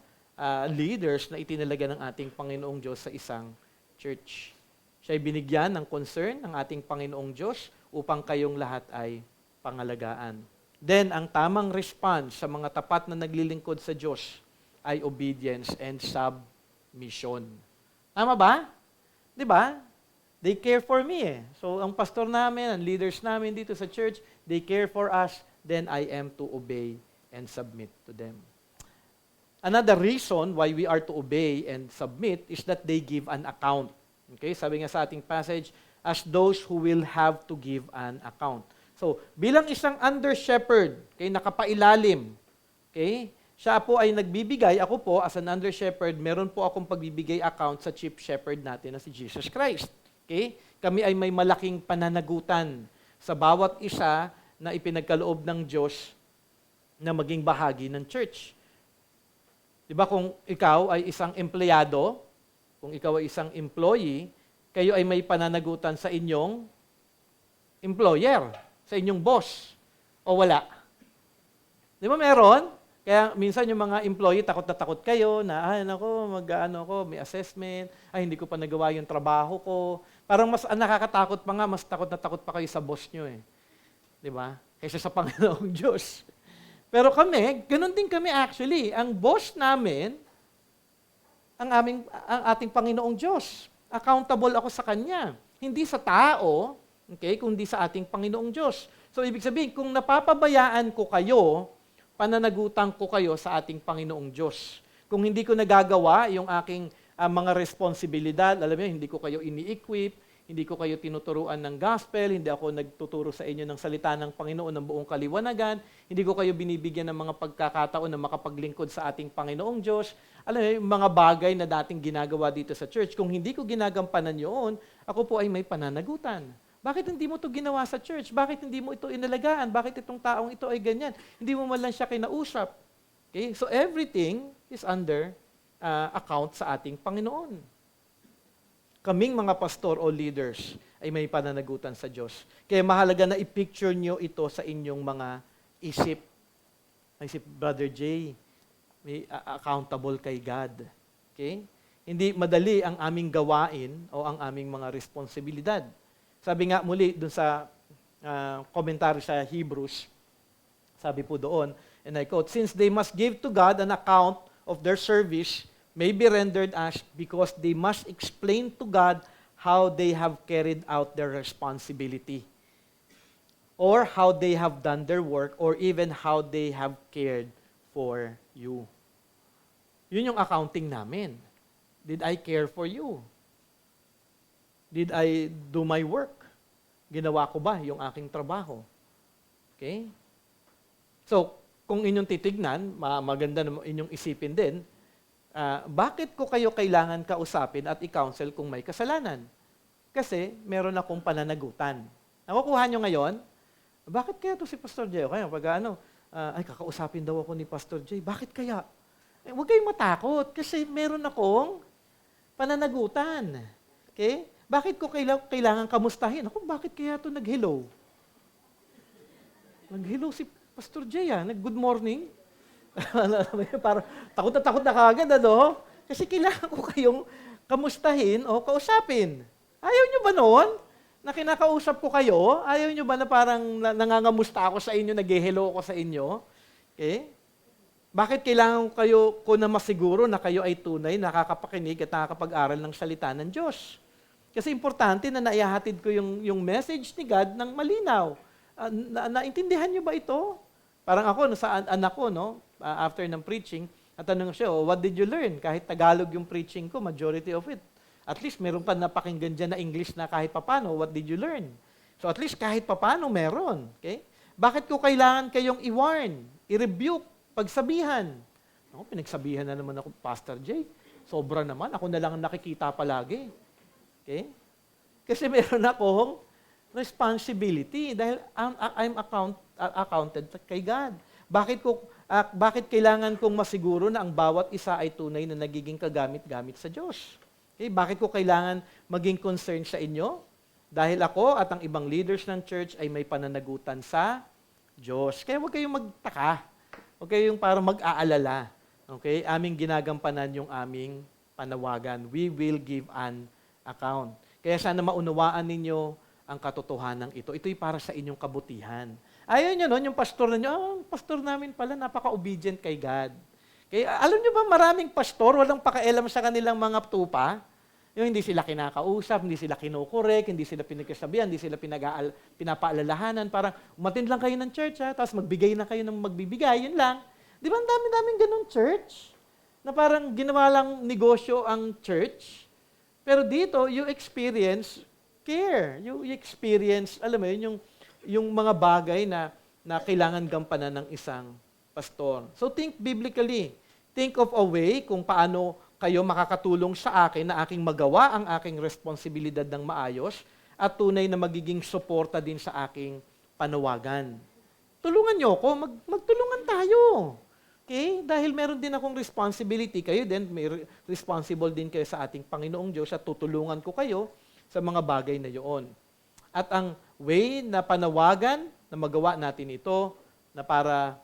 leaders na itinalaga ng ating Panginoong Diyos sa isang church. Siya ay binigyan ng concern ng ating Panginoong Diyos upang kayong lahat ay pangalagaan. Then, ang tamang response sa mga tapat na naglilingkod sa Diyos ay obedience and submission. Tama ba? Di ba? They care for me So, ang pastor namin, ang leaders namin dito sa church, they care for us, then I am to obey and submit to them. Another reason why we are to obey and submit is that they give an account. Okay, sabi nga sa ating passage, as those who will have to give an account. So, bilang isang under-shepherd, okay, nakapailalim, okay, siya po ay nagbibigay, ako po, as an under-shepherd, meron po akong pagbibigay account sa chief shepherd natin na si Jesus Christ. Okay? Kami ay may malaking pananagutan sa bawat isa na ipinagkaloob ng Diyos na maging bahagi ng church. Diba kung ikaw ay isang empleyado, kung ikaw ay isang employee, kayo ay may pananagutan sa inyong employer, sa inyong boss, o wala? Di ba meron? Kaya minsan yung mga employee, takot na takot kayo na, may assessment, hindi ko pa nagawa yung trabaho ko. Parang mas nakakatakot pa nga, mas takot na takot pa kayo sa boss nyo eh. Di ba? Kaysa sa Panginoong Diyos. Pero kami, ganun din kami actually. Ang boss namin, ang ating Panginoong Diyos. Accountable ako sa Kanya. Hindi sa tao, okay, kundi sa ating Panginoong Diyos. So ibig sabihin, kung napapabayaan ko kayo, pananagutan ko kayo sa ating Panginoong Diyos. Kung hindi ko nagagawa yung aking mga responsibilidad, alam niyo, hindi ko kayo ini-equip, hindi ko kayo tinuturuan ng gospel, hindi ako nagtuturo sa inyo ng salita ng Panginoon ng buong kaliwanagan, hindi ko kayo binibigyan ng mga pagkakataon na makapaglingkod sa ating Panginoong Diyos. Alam niyo, yung mga bagay na dating ginagawa dito sa church, kung hindi ko ginagampanan yun, ako po ay may pananagutan. Bakit hindi mo ito ginawa sa church? Bakit hindi mo ito inalagaan? Bakit itong taong ito ay ganyan? Hindi mo man lang siya kinausap. Okay? So everything is under account sa ating Panginoon. Kaming mga pastor o leaders ay may pananagutan sa Diyos. Kaya mahalaga na i-picture nyo ito sa inyong mga isip. Isip, Brother Jay, may accountable kay God. Okay? Hindi madali ang aming gawain o ang aming mga responsibilidad. Sabi nga muli dun sa komentaryo sa Hebrews, sabi po doon, and I quote, "Since they must give to God an account of their service, may be rendered as because they must explain to God how they have carried out their responsibility, or how they have done their work, or even how they have cared for you." Yun yung accounting namin. Did I care for you? Did I do my work? Ginawa ko ba yung aking trabaho? Okay? So, kung inyong titignan, maganda na inyong isipin din, bakit ko kayo kailangan kausapin at i-counsel kung may kasalanan? Kasi meron akong pananagutan. Nakukuha nyo ngayon, bakit kaya to si Pastor Jay? Kaya pag kakausapin daw ako ni Pastor Jay. Bakit kaya? Huwag kayong matakot kasi meron akong pananagutan. Okay? Bakit ko kailangan kamustahin? Ako, bakit kaya ito nag-hello? Nag-hello si Pastor Jay, nag-good morning. Parang takot na kagad, ano? Kasi kailangan ko kayong kamustahin o kausapin. Ayaw nyo ba noon? Na kinakausap ko kayo? Ayaw nyo ba na parang nangangamusta ako sa inyo, nag-hello ako sa inyo? Okay? Bakit kailangan ko na masiguro na kayo ay tunay, nakakapakinig at nakakapag-aral ng salita ng Diyos? Kasi importante na naihahatid ko yung message ni God ng malinaw. Naintindihan niyo ba ito? Parang ako, sa anak ko, no? After ng preaching, natanong siya, what did you learn? Kahit Tagalog yung preaching ko, majority of it. At least meron pa napakinggan dyan na English na kahit papano, what did you learn? So at least kahit papano meron. Okay? Bakit ko kailangan kayong i-warn, i-rebuke, pagsabihan? Ako, pinagsabihan na naman ako, Pastor Jay. Sobra naman, ako na lang ang nakikita palagi. Okay? Kasi meron akong responsibility dahil I'm accounted kay God. Bakit kailangan kong masiguro na ang bawat isa ay tunay na nagiging kagamit-gamit sa Diyos? Okay? Bakit ko kailangan maging concerned sa inyo? Dahil ako at ang ibang leaders ng church ay may pananagutan sa Diyos. Kaya huwag kayong magtaka. Huwag kayong parang mag-aalala. Okay? Aming ginagampanan yung aming panawagan. We will give an account. Kaya sana maunawaan ninyo ang katotohanan ito. Ito'y para sa inyong kabutihan. Ayaw nyo nun, yung pastor ninyo, pastor namin pala, napaka-obedient kay God. Kaya alam nyo ba, maraming pastor, walang pakialam sa kanilang mga tupa. Yung hindi sila kinakausap, hindi sila kinukorek, hindi sila pinagkasabihan, hindi sila pinapaalalahanan. Parang umattend lang kayo ng church, tapos magbigay na kayo ng magbibigay, yun lang. Di ba ang dami-daming ganun church? Na parang ginawa lang negosyo ang church. Pero dito, you experience care. You experience, alam mo yun, yung mga bagay na kailangan gampanan ng isang pastor. So think biblically. Think of a way kung paano kayo makakatulong sa akin na aking magawa ang aking responsibilidad ng maayos at tunay na magiging suporta din sa aking panawagan. Tulungan niyo ako, magtulungan tayo. Okay? Dahil meron din akong responsibility. Kayo din, may responsible din kayo sa ating Panginoong Diyos at tutulungan ko kayo sa mga bagay na iyon. At ang way na panawagan na magawa natin ito na para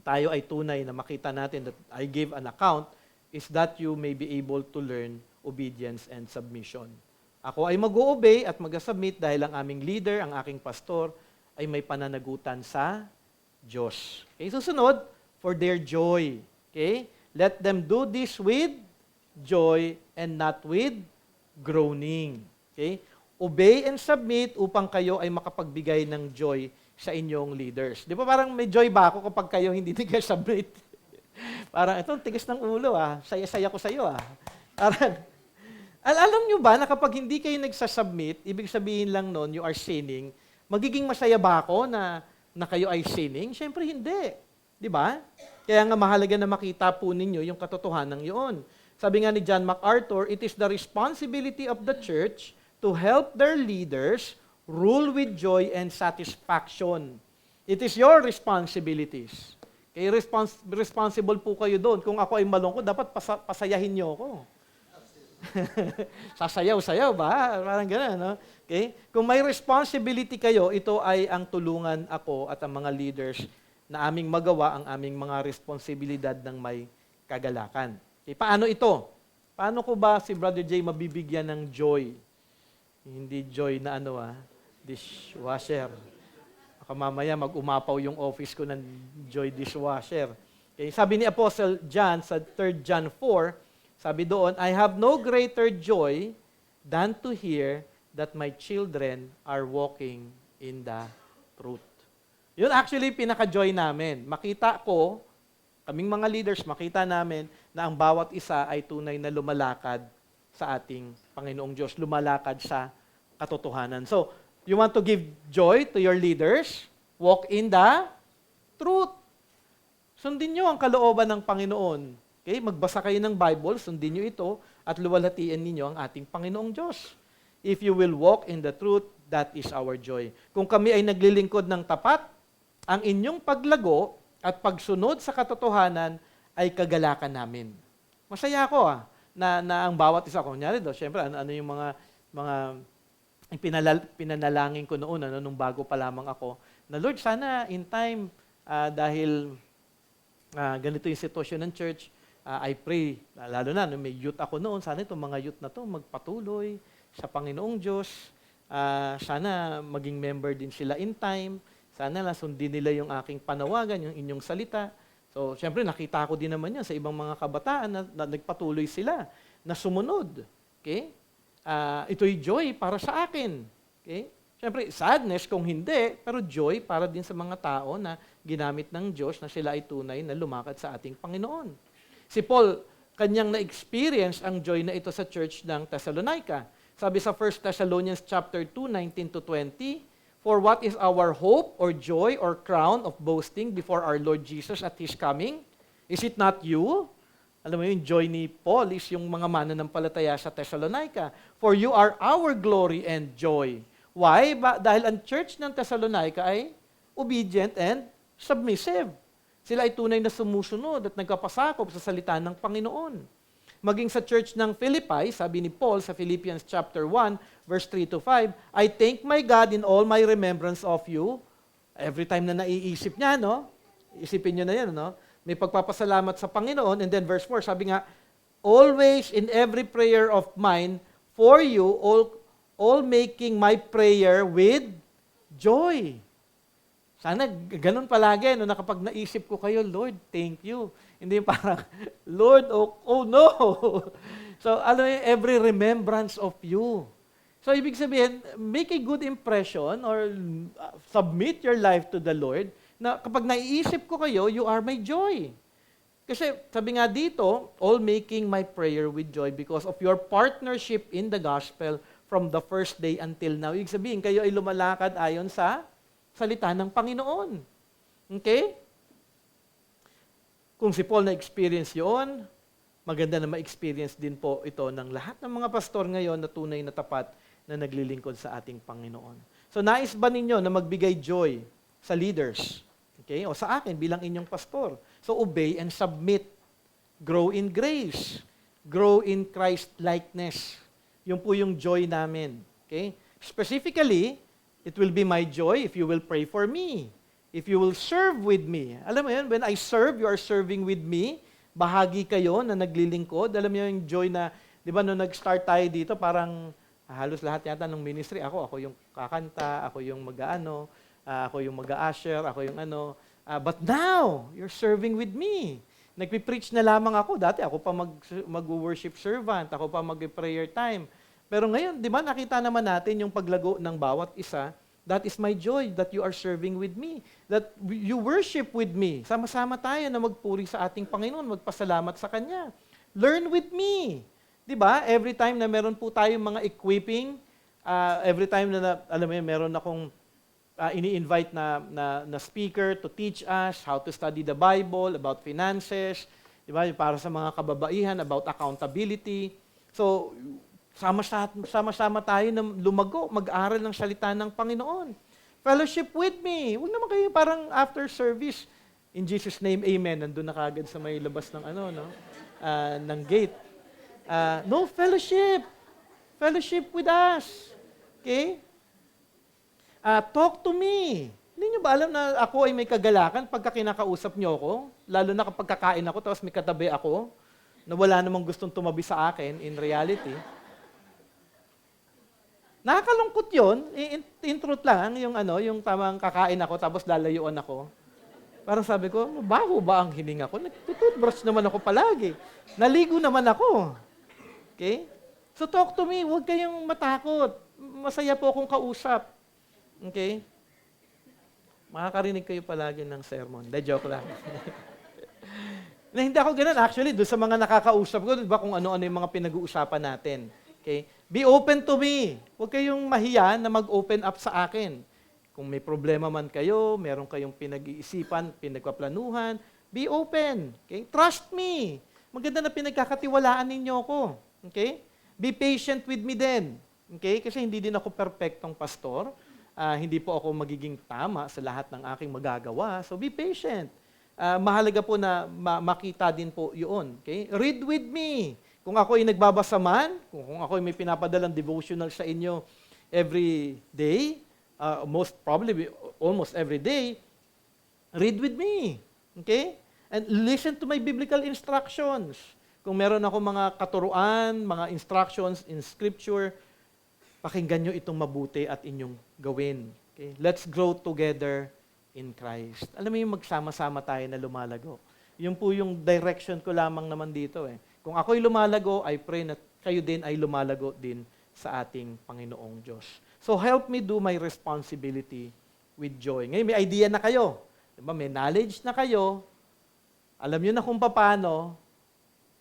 tayo ay tunay na makita natin that I gave an account is that you may be able to learn obedience and submission. Ako ay mag-o-obey at mag-submit dahil ang aming leader, ang aking pastor, ay may pananagutan sa Diyos. Okay, susunod, for their joy. Okay? Let them do this with joy and not with groaning. Okay? Obey and submit upang kayo ay makapagbigay ng joy sa inyong leaders. Di ba parang may joy ba ako kapag kayo hindi nag-submit? Parang, ito, tigas ng ulo saya-saya ko sa iyo Parang, alam nyo ba na kapag hindi kayo nagsasubmit, ibig sabihin lang nun, you are sinning, magiging masaya ba ako na kayo ay sinning? Siyempre hindi. Di ba? Kaya nga mahalaga na makita po ninyo yung katotohanan yun. Sabi nga ni John MacArthur, it is the responsibility of the church to help their leaders rule with joy and satisfaction. It is your responsibilities. Kaya responsible po kayo doon. Kung ako ay malungkot, dapat pasayahin niyo ako. Sasayaw-sayaw ba? Parang gano'n, no? Okay? Kung may responsibility kayo, ito ay ang tulungan ako at ang mga leaders na aming magawa ang aming mga responsibilidad ng may kagalakan. Okay, paano ito? Paano ko ba si Brother Jay mabibigyan ng joy? Hindi joy na dishwasher. Baka mamaya mag-umapaw yung office ko ng joy dishwasher. Okay, sabi ni Apostle John sa 3 John 4, sabi doon, I have no greater joy than to hear that my children are walking in the truth. Yun actually pinaka-joy namin. Makita ko, kaming mga leaders, makita namin na ang bawat isa ay tunay na lumalakad sa ating Panginoong Diyos, lumalakad sa katotohanan. So, you want to give joy to your leaders? Walk in the truth. Sundin nyo ang kalooban ng Panginoon. Okay? Magbasa kayo ng Bible, sundin nyo ito, at luwalhatiin ninyo ang ating Panginoong Diyos. If you will walk in the truth, that is our joy. Kung kami ay naglilingkod ng tapat, ang inyong paglago at pagsunod sa katotohanan ay kagalakan namin. Masaya ako na ang bawat isa, kunyari syempre, ano yung mga pinanalangin ko noon, nung bago pa lamang ako, na Lord, sana in time, dahil ganito yung sitwasyon ng church, I pray, lalo na, may youth ako noon, sana itong mga youth na to magpatuloy sa Panginoong Diyos, sana maging member din sila in time, sana lang sundin nila yung aking panawagan, yung inyong salita. So, syempre, nakita ko din naman yan sa ibang mga kabataan na nagpatuloy sila, na sumunod. Okay? Ito'y joy para sa akin. Okay? Syempre, sadness kung hindi, pero joy para din sa mga tao na ginamit ng Diyos na sila ay tunay na lumakad sa ating Panginoon. Si Paul, kanyang na-experience ang joy na ito sa church ng Thessalonica. Sabi sa 1 Thessalonians chapter 2, 19-20, for what is our hope or joy or crown of boasting before our Lord Jesus at His coming? Is it not you? Alam mo yung joy ni Paul is yung mga mananampalataya sa Thessalonica. For you are our glory and joy. Why? Dahil ang church ng Thessalonica ay obedient and submissive. Sila ay tunay na sumusunod at nagkapasakop sa salita ng Panginoon. Maging sa church ng Philippi, sabi ni Paul sa Philippians chapter 1, verse 3-5, I thank my God in all my remembrance of you. Every time na naiisip niya, isipin niyo na yan, may pagpapasalamat sa Panginoon. And then verse 4, sabi nga, always in every prayer of mine for you, all making my prayer with joy. Sana ganun palagi, no, na kapag naisip ko kayo, Lord, thank you. Hindi yung parang, Lord, oh no. So, every remembrance of you. So, ibig sabihin, make a good impression or submit your life to the Lord na kapag naiisip ko kayo, you are my joy. Kasi sabi nga dito, all making my prayer with joy because of your partnership in the gospel from the first day until now. Ibig sabihin, kayo ay lumalakad ayon sa salita ng Panginoon. Okay? Kung si Paul na-experience yun, maganda na ma-experience din po ito ng lahat ng mga pastor ngayon na tunay na tapat na naglilingkod sa ating Panginoon. So nais ba ninyo na magbigay joy sa leaders? Okay? O sa akin bilang inyong pastor. So obey and submit. Grow in grace. Grow in Christ-likeness. Yun po yung joy namin. Okay? Specifically, it will be my joy if you will pray for me. If you will serve with me. Alam mo yun, when I serve, you are serving with me. Bahagi kayo na naglilingkod. Alam mo yung joy na, di ba, nung nag-start tayo dito, parang halos lahat yata ng ministry, ako yung kakanta, ako yung mag-aano, ako yung mag-a-usher, ako yung ano. But now, you're serving with me. Nagpipreach na lamang ako. Dati ako pa mag-worship servant, ako pa mag-prayer time. Pero ngayon, di ba, nakita naman natin yung paglago ng bawat isa. That is my joy, that you are serving with me. That you worship with me. Sama-sama tayo na magpuri sa ating Panginoon, magpasalamat sa Kanya. Learn with me. Di ba? Every time na meron po tayong mga equipping, every time na alam mo yun, meron akong ini-invite na speaker to teach us how to study the Bible, about finances, di ba? Para sa mga kababaihan, about accountability. So, sama-sama tayo na lumago, mag-aral ng salita ng Panginoon. Fellowship with me. Huwag naman kayo parang after service, in Jesus' name, amen. Nandun na kagad sa may labas ng ng gate. No, fellowship. Fellowship with us. Okay? Talk to me. Hindi nyo ba alam na ako ay may kagalakan pagka kinakausap nyo ako? Lalo na kapag kakain ako, tapos may katabi ako, na wala namang gustong tumabi sa akin in reality. Nakakalungkot yun. In truth lang, yung tamang kakain ako, tapos lalayuan ako. Parang sabi ko, baho ba ang hininga ko? Nagtututbrush naman ako palagi. Naligo naman ako. Okay? So talk to me, huwag kayong matakot. Masaya po akong kausap. Okay? Makakarinig kayo palagi ng sermon. De, joke lang. Na hindi ako ganun. Actually, doon sa mga nakakausap ko, diba kung ano-ano yung mga pinag-uusapan natin. Okay? Be open to me. Huwag kayong mahiya na mag-open up sa akin. Kung may problema man kayo, meron kayong pinag-iisipan, pinagpaplanuhan, be open. Okay? Trust me. Maganda na pinagkakatiwalaan ninyo ako. Okay? Be patient with me din. Okay? Kasi hindi din ako perfectong pastor. Hindi po ako magiging tama sa lahat ng aking magagawa. So be patient. Mahalaga po na makita din po yun. Okay? Read with me. Kung ako ay nagbabasa man, kung ako ay may pinapadalang devotional sa inyo every day, most probably almost every day, read with me. Okay? And listen to my biblical instructions. Kung meron ako mga katuruan, mga instructions in Scripture, pakinggan nyo itong mabuti at inyong gawin. Okay? Let's grow together in Christ. Alam mo yung magsama-sama tayo na lumalago. Yun po yung direction ko lamang naman dito. Kung ako'y lumalago, I pray na kayo din ay lumalago din sa ating Panginoong Diyos. So help me do my responsibility with joy. Ngayon, may idea na kayo. Diba? May knowledge na kayo. Alam nyo na kung paano,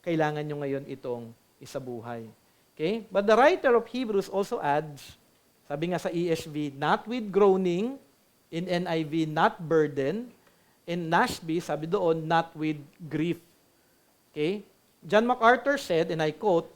kailangan nyo ngayon itong isabuhay. Okay? But the writer of Hebrews also adds, sabi nga sa ESV, not with groaning, in NIV, not burden, in NASB, sabi doon, not with grief. Okay? John MacArthur said, and I quote,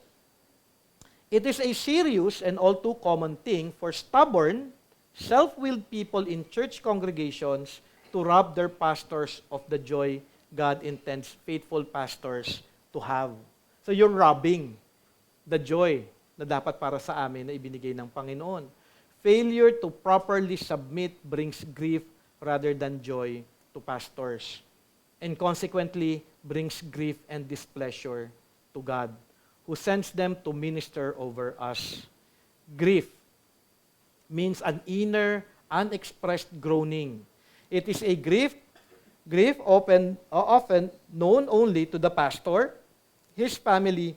"It is a serious and all too common thing for stubborn, self-willed people in church congregations to rob their pastors of the joy God intends faithful pastors to have." So you're robbing the joy na dapat para sa amin na ibinigay ng Panginoon. Failure to properly submit brings grief rather than joy to pastors. And consequently, brings grief and displeasure to God, who sends them to minister over us. Grief means an inner, unexpressed groaning. It is a grief often known only to the pastor, his family,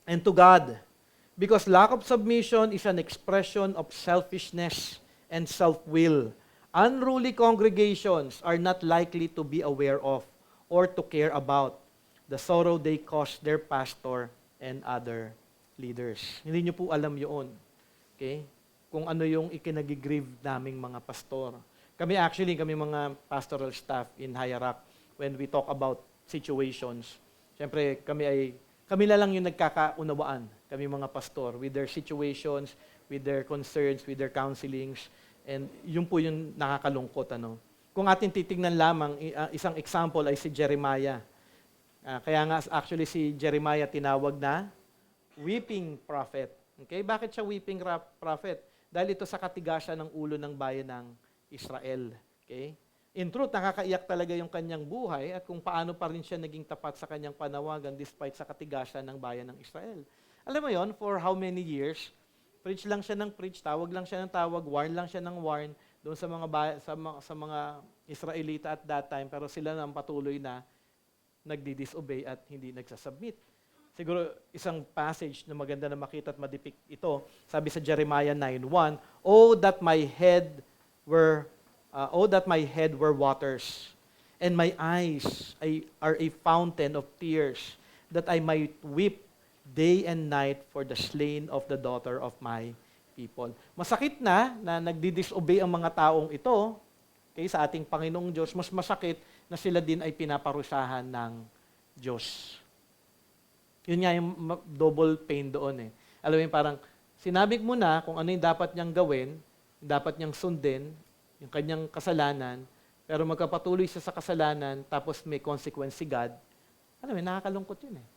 and to God. Because lack of submission is an expression of selfishness and self-will. Unruly congregations are not likely to be aware of or to care about the sorrow they cause their pastor and other leaders. Hindi nyo po alam yun. Okay? Kung ano yung ikinagigrieve naming mga pastor. Kami mga pastoral staff in High Rock, when we talk about situations, siyempre kami na lang yung nagkakaunawaan, kami mga pastor, with their situations, with their concerns, with their counselings, and yun po yung nakakalungkot. Kung atin titignan lamang, isang example ay si Jeremiah. Kaya nga actually si Jeremiah tinawag na weeping prophet. Okay? Bakit siya weeping prophet? Dahil ito sa katigasan ng ulo ng bayan ng Israel. Okay? In truth, nakakaiyak talaga yung kanyang buhay at kung paano pa rin siya naging tapat sa kanyang panawagan despite sa katigasan ng bayan ng Israel. Alam mo yon, for how many years, preach lang siya ng preach, tawag lang siya ng tawag, warn lang siya ng warn doon sa mga Israelita at that time, pero sila nang patuloy na nagdi-disobey at hindi nagsasubmit. Siguro isang passage na maganda na makita at ma-depict ito, sabi sa Jeremiah 9:1, Oh that my head were waters, and my eyes are a fountain of tears, that I might weep day and night for the slain of the daughter of my people. Masakit na nagdi-disobey ang mga taong ito, okay, sa ating Panginoong Diyos, mas masakit na sila din ay pinaparusahan ng Diyos. Yun nga yung double pain doon eh. Alam mo yung parang, sinabi mo na kung ano yung dapat niyang gawin, dapat niyang sundin, yung kanyang kasalanan, pero magkapatuloy siya sa kasalanan, tapos may consequence si God. Alam mo, nakakalungkot yun eh.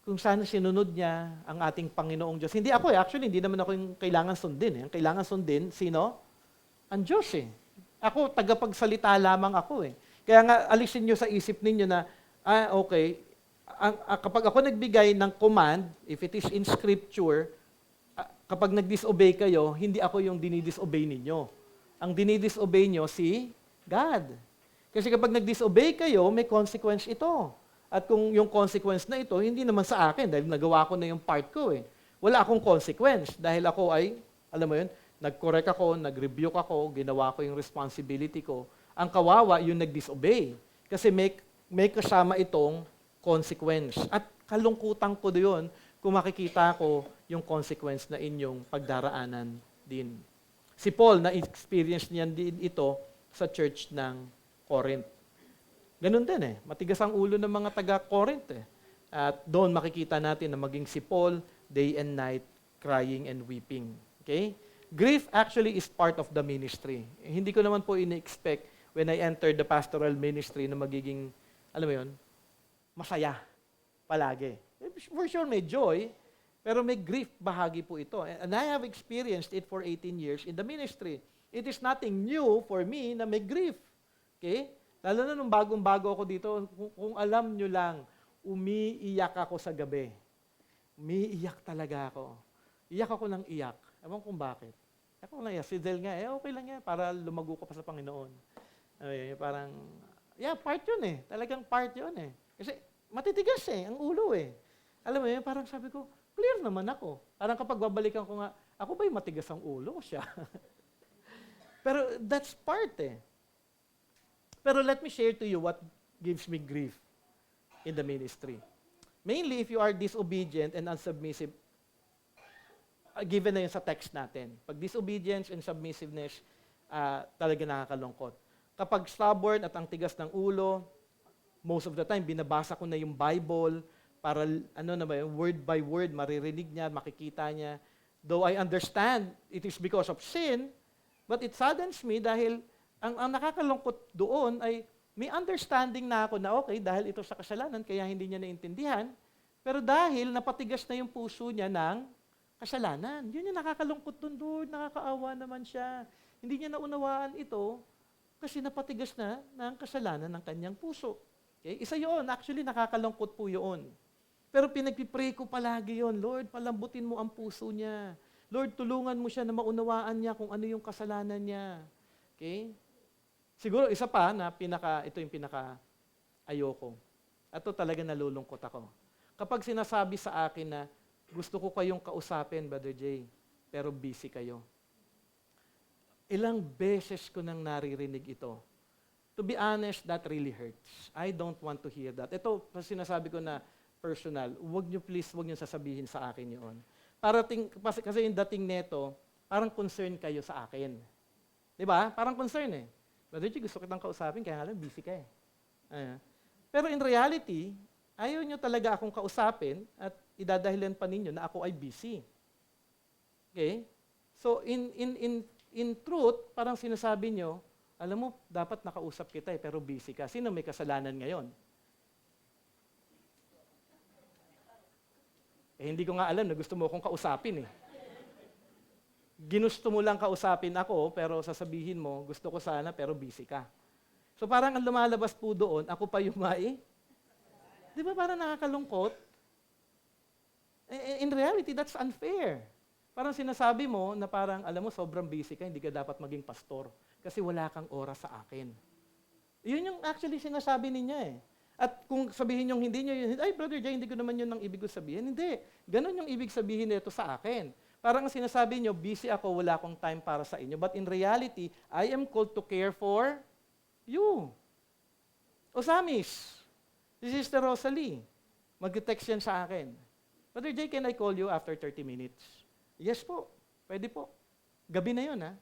Kung sana sinunod niya ang ating Panginoong Diyos. Hindi ako eh. Actually, hindi naman ako yung kailangan sundin eh. Ang kailangan sundin, sino? Ang Diyos eh. Ako, tagapagsalita lamang ako eh. Kaya nga, alisin niyo sa isip ninyo na, okay, kapag ako nagbigay ng command, if it is in Scripture, kapag nag-disobey kayo, hindi ako yung dinidisobey ninyo. Ang dinidisobey nyo si God. Kasi kapag nag-disobey kayo, may consequence ito. At kung yung consequence na ito, hindi naman sa akin dahil nagawa ko na yung part ko eh. Wala akong consequence dahil ako ay, alam mo yun, nag-correct ako, nag-rebuke ako, ginawa ko yung responsibility ko. Ang kawawa, yung nag-disobey. Kasi may kasama itong consequence. At kalungkutan ko doon kung makikita ko yung consequence na inyong pagdaraanan din. Si Paul, na-experience niya din ito sa church ng Corinth. Ganun din eh. Matigas ang ulo ng mga taga-Corinth eh. At doon makikita natin na maging si Paul, day and night, crying and weeping. Okay? Grief actually is part of the ministry. Hindi ko naman po ini-expect when I entered the pastoral ministry na magiging, alam mo yun, masaya palagi. For sure may joy, pero may grief bahagi po ito. And I have experienced it for 18 years in the ministry. It is nothing new for me na may grief. Okay? Lalo na nung bagong-bago ako dito, kung alam nyo lang, umiiyak ako sa gabi. Umiiyak talaga ako. Iyak ako ng iyak. Ewan kung bakit. Ako lang, si Del nga, okay lang yan, para lumago ko pa sa Panginoon. Parang, part yun eh. Talagang part yun eh. Kasi matitigas eh, ang ulo eh. Alam mo yun, parang sabi ko, clear naman ako. Parang kapag babalikan ko nga, ako ba'y matigas ang ulo ko siya? Pero that's part eh. Pero let me share to you what gives me grief in the ministry. Mainly, if you are disobedient and unsubmissive, given na yun sa text natin. Pag disobedience and submissiveness, talaga nakakalungkot. Kapag stubborn at ang tigas ng ulo, most of the time, binabasa ko na yung Bible para, word by word, maririnig niya, makikita niya. Though I understand it is because of sin, but it saddens me dahil ang nakakalungkot doon ay may understanding na ako na okay, dahil ito sa kasalanan, kaya hindi niya naintindihan. Pero dahil napatigas na yung puso niya ng kasalanan. Yun yung nakakalungkot doon, Lord, nakakaawa naman siya. Hindi niya naunawaan ito kasi napatigas na ng kasalanan ng kanyang puso. Okay? Isa yun, actually nakakalungkot po yun. Pero pinagpipray ko palagi yun, Lord, palambutin mo ang puso niya. Lord, tulungan mo siya na maunawaan niya kung ano yung kasalanan niya. Okay? Siguro isa pa na ito yung pinaka ayoko. At ito talaga nalulungkot ako. Kapag sinasabi sa akin na gusto ko kayong kausapin, Brother Jay, pero busy kayo. Ilang beses ko nang naririnig ito. To be honest, that really hurts. I don't want to hear that. Ito, sinasabi ko na personal, wag niyo sasabihin sa akin yun. Kasi yung dating neto, parang concern kayo sa akin. Di ba? Parang concern eh. Brother G, gusto kitang kausapin, kaya nga lang, busy ka eh. Pero in reality, ayaw nyo talaga akong kausapin at idadahilan pa ninyo na ako ay busy. Okay? So in truth, parang sinasabi nyo, alam mo, dapat nakausap kita pero busy ka. Sino may kasalanan ngayon? Hindi ko nga alam na gusto mo akong kausapin eh. Ginusto mo lang kausapin ako, pero sasabihin mo, gusto ko sana pero busy ka. So parang ang lumalabas po doon, ako pa yung Di ba parang nakakalungkot? In reality, that's unfair. Parang sinasabi mo na parang, alam mo, sobrang busy ka, hindi ka dapat maging pastor kasi wala kang oras sa akin. Yun yung actually sinasabi niya eh. At kung sabihin yung hindi niya yun, ay Brother Jay, hindi ko naman yun ang ibig ko sabihin. Hindi. Ganon yung ibig sabihin nito sa akin. Parang sinasabi niyo, busy ako, wala akong time para sa inyo. But in reality, I am called to care for you. Osamis, si Sister Rosalie, mag-text yan sa akin. Brother Jay, can I call you after 30 minutes? Yes po, pwede po. Gabi na yun ha.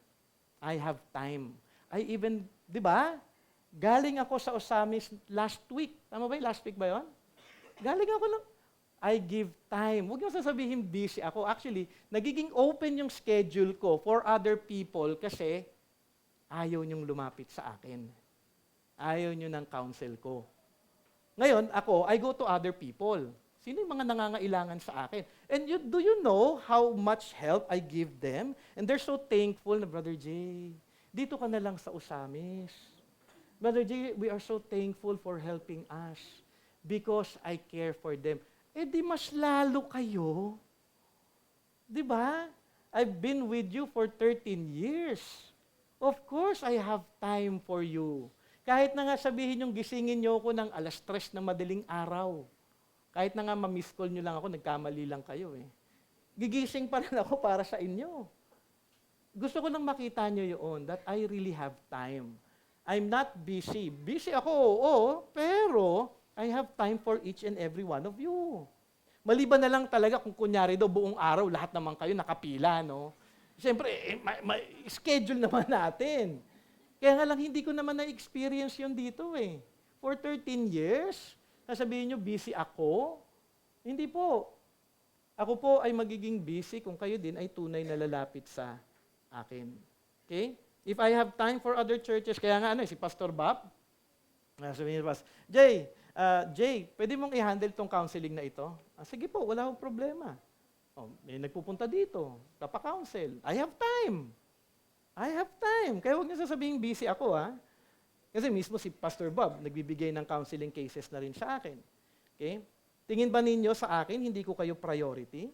I have time. I even, di ba? Galing ako sa Osamis last week. Tama ba yun? Last week ba yun? Galing ako lang. I give time. Huwag niyo sasabihin busy ako. Actually, nagiging open yung schedule ko for other people kasi ayaw niyong lumapit sa akin. Ayaw niyo ng counsel ko. Ngayon, ako, I go to other people. Sino yung mga nangangailangan sa akin? And do you know how much help I give them? And they're so thankful na, Brother Jay, dito ka na lang sa Osamis. Brother Jay, we are so thankful for helping us because I care for them. Di mas lalo kayo. Di ba? I've been with you for 13 years. Of course, I have time for you. Kahit na nga sabihin yung gisingin niyo ako ng 3:00 ng madaling araw. Kahit na nga ma-miss call nyo lang ako, nagkamali lang kayo eh. Gigising pa rin ako para sa inyo. Gusto ko lang makita nyo yun, that I really have time. I'm not busy. Busy ako, oo, pero I have time for each and every one of you. Maliban na lang talaga kung kunyari daw buong araw, lahat naman kayo nakapila, no? Siyempre, schedule naman natin. Kaya nga lang, hindi ko naman na-experience yun dito eh. For 13 years, sasabihin nyo, busy ako? Hindi po. Ako po ay magiging busy kung kayo din ay tunay na lalapit sa akin. Okay? If I have time for other churches, kaya nga si Pastor Bob, sabihin niya, Jay, pwede mong i-handle tong counseling na ito? Sige po, wala akong problema. May nagpupunta dito, kapaka-counsel. I have time. Kaya huwag niyo sasabihin busy ako, ha? Kasi mismo si Pastor Bob, nagbibigay ng counseling cases na rin sa akin. Okay? Tingin ba ninyo sa akin, hindi ko kayo priority?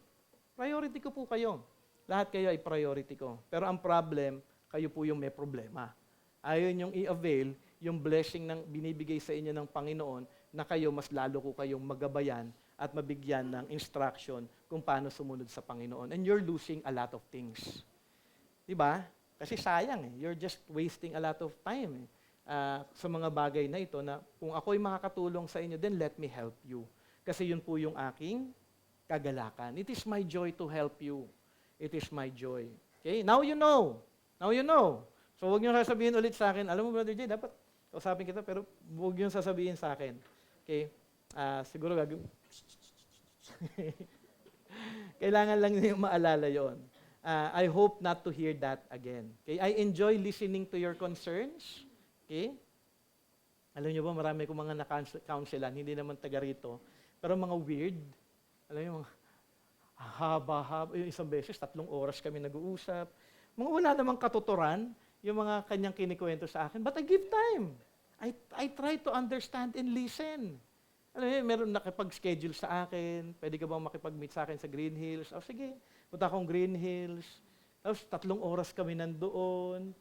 Priority ko po kayo. Lahat kayo ay priority ko. Pero ang problem, kayo po yung may problema. Ayaw niyong i-avail yung blessing ng binibigay sa inyo ng Panginoon na kayo mas lalo ko kayong magabayan at mabigyan ng instruction kung paano sumunod sa Panginoon. And you're losing a lot of things. Diba? Kasi sayang You're just wasting a lot of time sa mga bagay na ito na kung ako'y makakatulong sa inyo, then let me help you. Kasi yun po yung aking kagalakan. It is my joy to help you. It is my joy. Okay? Now you know. So huwag niyo sasabihin ulit sa akin, alam mo Brother Jay, dapat kausapin kita, pero huwag niyo sasabihin sa akin. Okay? Siguro kailangan lang niyo maalala yon. I hope not to hear that again. Okay? I enjoy listening to your concerns. Okay? Alam niyo ba, marami kong mga na-counselan, hindi naman taga rito, pero mga weird. Alam niyo, mga haba-haba, isang beses, 3 oras kami nag-uusap. Mga wala namang katuturan, yung mga kanyang kinikwento sa akin, but I give time. I try to understand and listen. Alam niyo, meron nakipag-schedule sa akin, pwede ka bang makipag-meet sa akin sa Green Hills? Sige, punta akong Green Hills. Tapos 3 oras kami nandoon.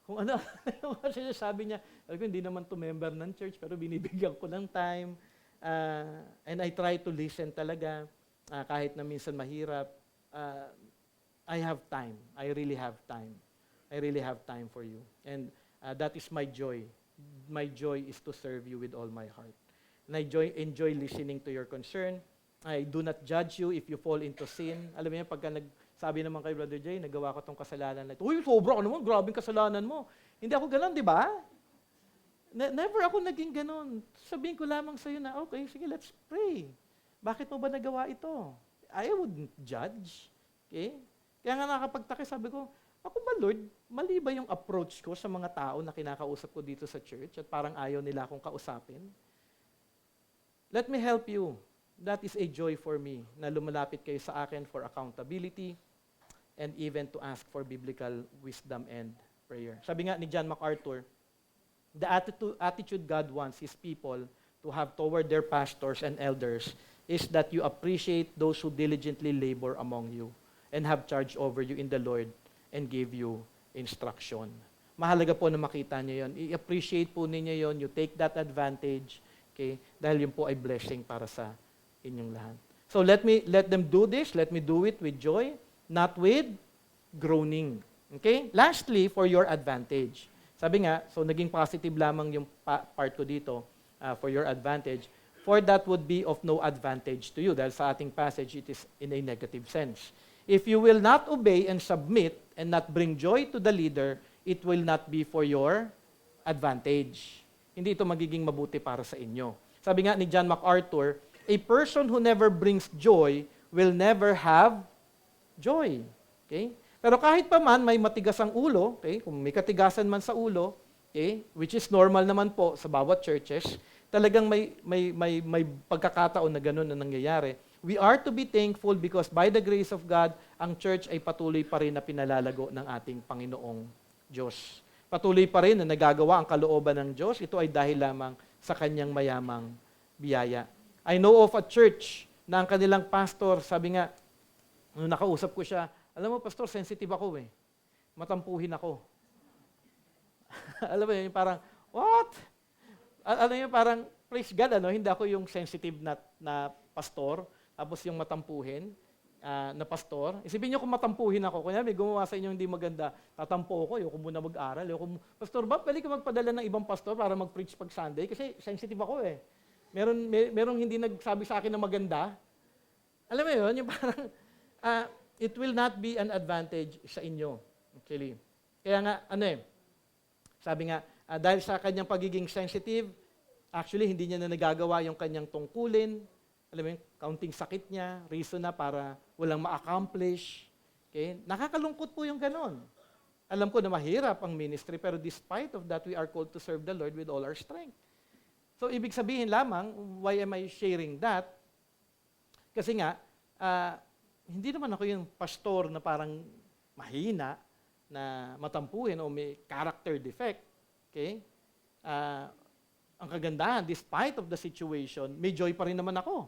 kung ano yung sinasabi niya. Sabi ko, hindi naman to member ng church, pero binibigyan ko ng time. And I try to listen talaga, kahit na minsan mahirap. I have time. I really have time. I really have time for you. And that is my joy. My joy is to serve you with all my heart. And I enjoy listening to your concern. I do not judge you if you fall into sin. Alam mo yan, pagka sabi naman kay Brother Jay, nagawa ko tong kasalanan na ito. Uy, sobra ka naman, grabing kasalanan mo. Hindi ako ganun, di ba? Never ako naging ganun. Sabihin ko lamang sa'yo na, okay, sige, let's pray. Bakit mo ba nagawa ito? I wouldn't judge. Okay? Kaya nga nakapagtaka, sabi ko, ako ba Lord, mali ba yung approach ko sa mga tao na kinakausap ko dito sa church at parang ayaw nila akong kausapin? Let me help you. That is a joy for me na lumalapit kayo sa akin for accountability and even to ask for biblical wisdom and prayer. Sabi nga ni John MacArthur, the attitude God wants His people to have toward their pastors and elders is that you appreciate those who diligently labor among you and have charge over you in the Lord and give you instruction. Mahalaga po na makita niyo yon. I-appreciate po ninyo yon. You take that advantage, okay? Dahil yun po ay blessing para sa inyong lahat. So let them do this. Let me do it with joy, not with groaning. Okay? Lastly, for your advantage. Sabi nga, so naging positive lamang yung part ko dito, for your advantage. For that would be of no advantage to you. Dahil sa ating passage, it is in a negative sense. If you will not obey and submit and not bring joy to the leader, it will not be for your advantage. Hindi ito magiging mabuti para sa inyo. Sabi nga ni John MacArthur, a person who never brings joy will never have joy. Okay? Pero kahit pa man may matigas ang ulo, okay? Kung may katigasan man sa ulo, okay? Which is normal naman po sa bawat churches, talagang may pagkakataon na gano'n na nangyayari. We are to be thankful because by the grace of God, ang church ay patuloy pa rin na pinalalago ng ating Panginoong Diyos. Patuloy pa rin na nagagawa ang kalooban ng Diyos. Ito ay dahil lamang sa kanyang mayamang biyaya. I know of a church na ang kanilang pastor, sabi nga, nung nakausap ko siya, alam mo, pastor, sensitive ako eh. Matampuhin ako. Alam mo yun, parang, what? Alam mo yun, parang, praise God, hindi ako yung sensitive na pastor, tapos yung matampuhin na pastor. Isipin niyo kung matampuhin ako. Kung may gumawa sa inyo hindi maganda, tatampo ko, ayoko muna mag-aral. Pastor Bob, pwede ka magpadala ng ibang pastor para mag-preach pag Sunday? Kasi sensitive ako eh. Merong hindi nagsabi sa akin na maganda. Alam mo yun, yung parang, it will not be an advantage sa inyo. Actually. Kaya nga, sabi nga, dahil sa kanyang pagiging sensitive, actually, hindi niya na nagagawa yung kanyang tungkulin. Alam mo yung kaunting sakit niya, reason na para walang ma-accomplish. Okay? Nakakalungkot po yung ganon. Alam ko na mahirap ang ministry, pero despite of that, we are called to serve the Lord with all our strength. So, ibig sabihin lamang, why am I sharing that? Kasi nga, hindi naman ako yung pastor na parang mahina, na matampuhin o may character defect. Okay? Ang kagandahan, despite of the situation, may joy pa rin naman ako.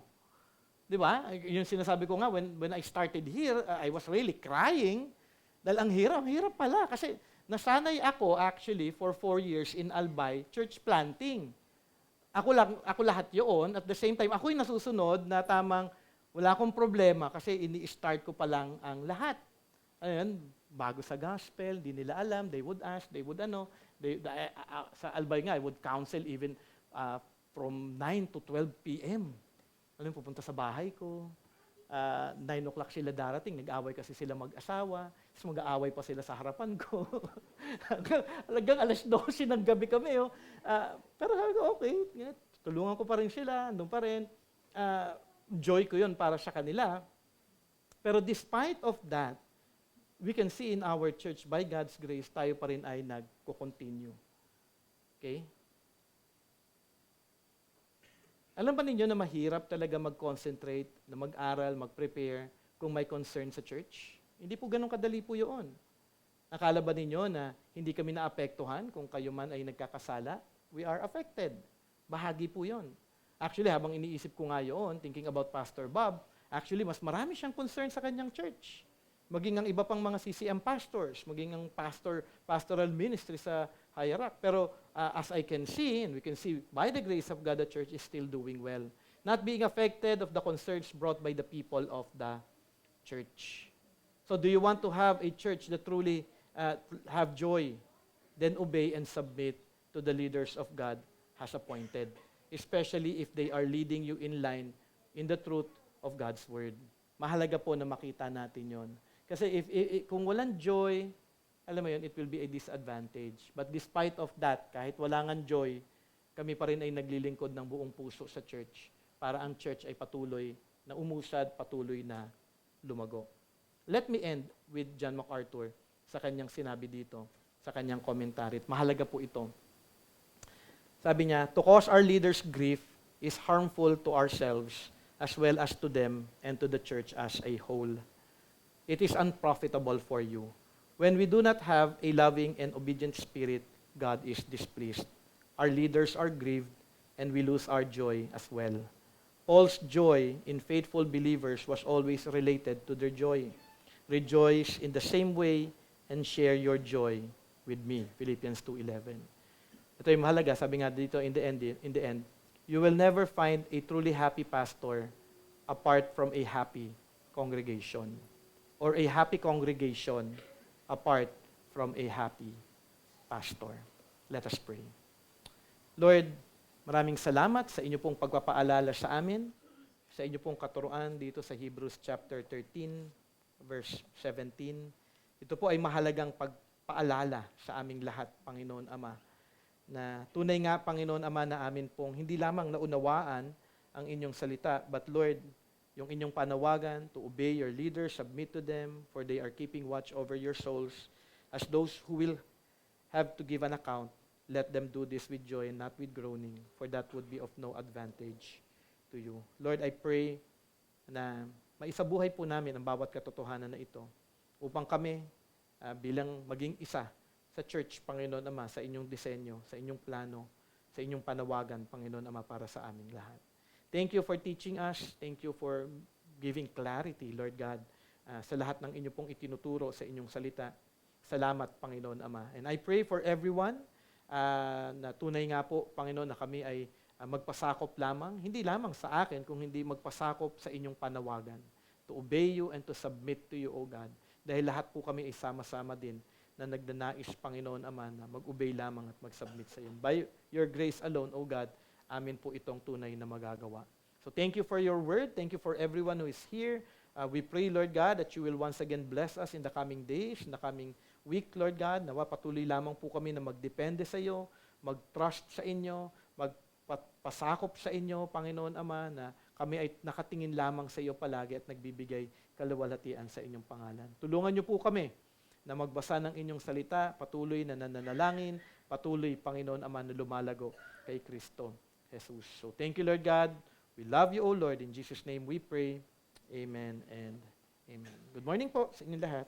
Di ba? Yung sinasabi ko nga, when I started here, I was really crying. Dahil ang hirap pala. Kasi nasanay ako actually for 4 years in Albay, church planting. Ako lahat yun. At the same time, ako yung nasusunod na tamang wala akong problema kasi ini-start ko pa lang ang lahat. Ayun, bago sa gospel, di nila alam, they would ask, sa Albay nga, I would counsel even from 9 to 12 p.m. Alam, pupunta sa bahay ko. 9 o'clock sila darating, nag-away kasi sila mag-asawa, tapos mag-aaway pa sila sa harapan ko. Hanggang alas 12 ng gabi kami. Pero sabi ko, okay, tulungan ko pa rin sila, andun pa rin. Joy ko yun para sa kanila. Pero despite of that, we can see in our church, by God's grace, tayo pa rin ay nagko-continue. Okay? Alam ba ninyo na mahirap talaga mag-concentrate, na mag-aral, mag-prepare kung may concern sa church? Hindi po ganun kadali po yun. Nakala ba ninyo na hindi kami naapektuhan kung kayo man ay nagkakasala? We are affected. Bahagi po yun. Actually, habang iniisip ko nga yun, thinking about Pastor Bob, actually, mas marami siyang concern sa kanyang church. maging ang iba pang mga CCM pastors, maging ang pastoral ministry sa hierarchy. Pero as I can see, and we can see by the grace of God, the church is still doing well. Not being affected of the concerns brought by the people of the church. So do you want to have a church that truly have joy? Then obey and submit to the leaders of God has appointed, especially if they are leading you in line in the truth of God's Word. Mahalaga po na makita natin yon. Kasi kung walang joy, alam mo yun, it will be a disadvantage. But despite of that, kahit wala ngang joy, kami pa rin ay naglilingkod ng buong puso sa church para ang church ay patuloy na umusad, patuloy na lumago. Let me end with John MacArthur sa kanyang sinabi dito, sa kanyang commentary. Mahalaga po ito. Sabi niya, to cause our leaders grief is harmful to ourselves as well as to them and to the church as a whole. It is unprofitable for you. When we do not have a loving and obedient spirit, God is displeased. Our leaders are grieved, and we lose our joy as well. Paul's joy in faithful believers was always related to their joy. Rejoice in the same way and share your joy with me. Philippians 2:11. Ito yung mahalaga, sabi nga dito in the end, you will never find a truly happy pastor apart from a happy congregation, or a happy congregation apart from a happy pastor. Let us pray. Lord, maraming salamat sa inyo pong pagpapaalala sa amin, sa inyo pong katuruan dito sa Hebrews chapter 13, verse 17. Ito po ay mahalagang pagpaalala sa aming lahat, Panginoon Ama, na tunay nga, Panginoon Ama, na amin pong hindi lamang naunawaan ang inyong salita, but Lord, yung inyong panawagan to obey your leaders, submit to them, for they are keeping watch over your souls. As those who will have to give an account, let them do this with joy and not with groaning, for that would be of no advantage to you. Lord, I pray na maisabuhay po namin ang bawat katotohanan na ito upang kami bilang maging isa sa church, Panginoon Ama, sa inyong disenyo, sa inyong plano, sa inyong panawagan, Panginoon Ama, para sa aming lahat. Thank you for teaching us. Thank you for giving clarity, Lord God, sa lahat ng inyo pong itinuturo sa inyong salita. Salamat, Panginoon Ama. And I pray for everyone na tunay nga po, Panginoon, na kami ay magpasakop lamang, hindi lamang sa akin, kung hindi magpasakop sa inyong panawagan, to obey you and to submit to you, O God. Dahil lahat po kami ay sama-sama din na nagdanais, Panginoon Ama, na mag-obey lamang at mag-submit sa iyo. By your grace alone, O God, amin po itong tunay na magagawa. So thank you for your word. Thank you for everyone who is here. We pray, Lord God, that you will once again bless us in the coming days, in the coming week, Lord God. Nawa patuloy lamang po kami na magdepende sa iyo, mag-trust sa inyo, magpasakop sa inyo, Panginoon Ama, na kami ay nakatingin lamang sa iyo palagi at nagbibigay kaluwalhatian sa inyong pangalan. Tulungan niyo po kami na magbasa ng inyong salita, patuloy na nananalangin, patuloy, Panginoon Ama, na lumalago kay Kristo Jesus. So thank you, Lord God. We love you, O Lord. In Jesus' name we pray. Amen and amen. Good morning po sa inyong lahat.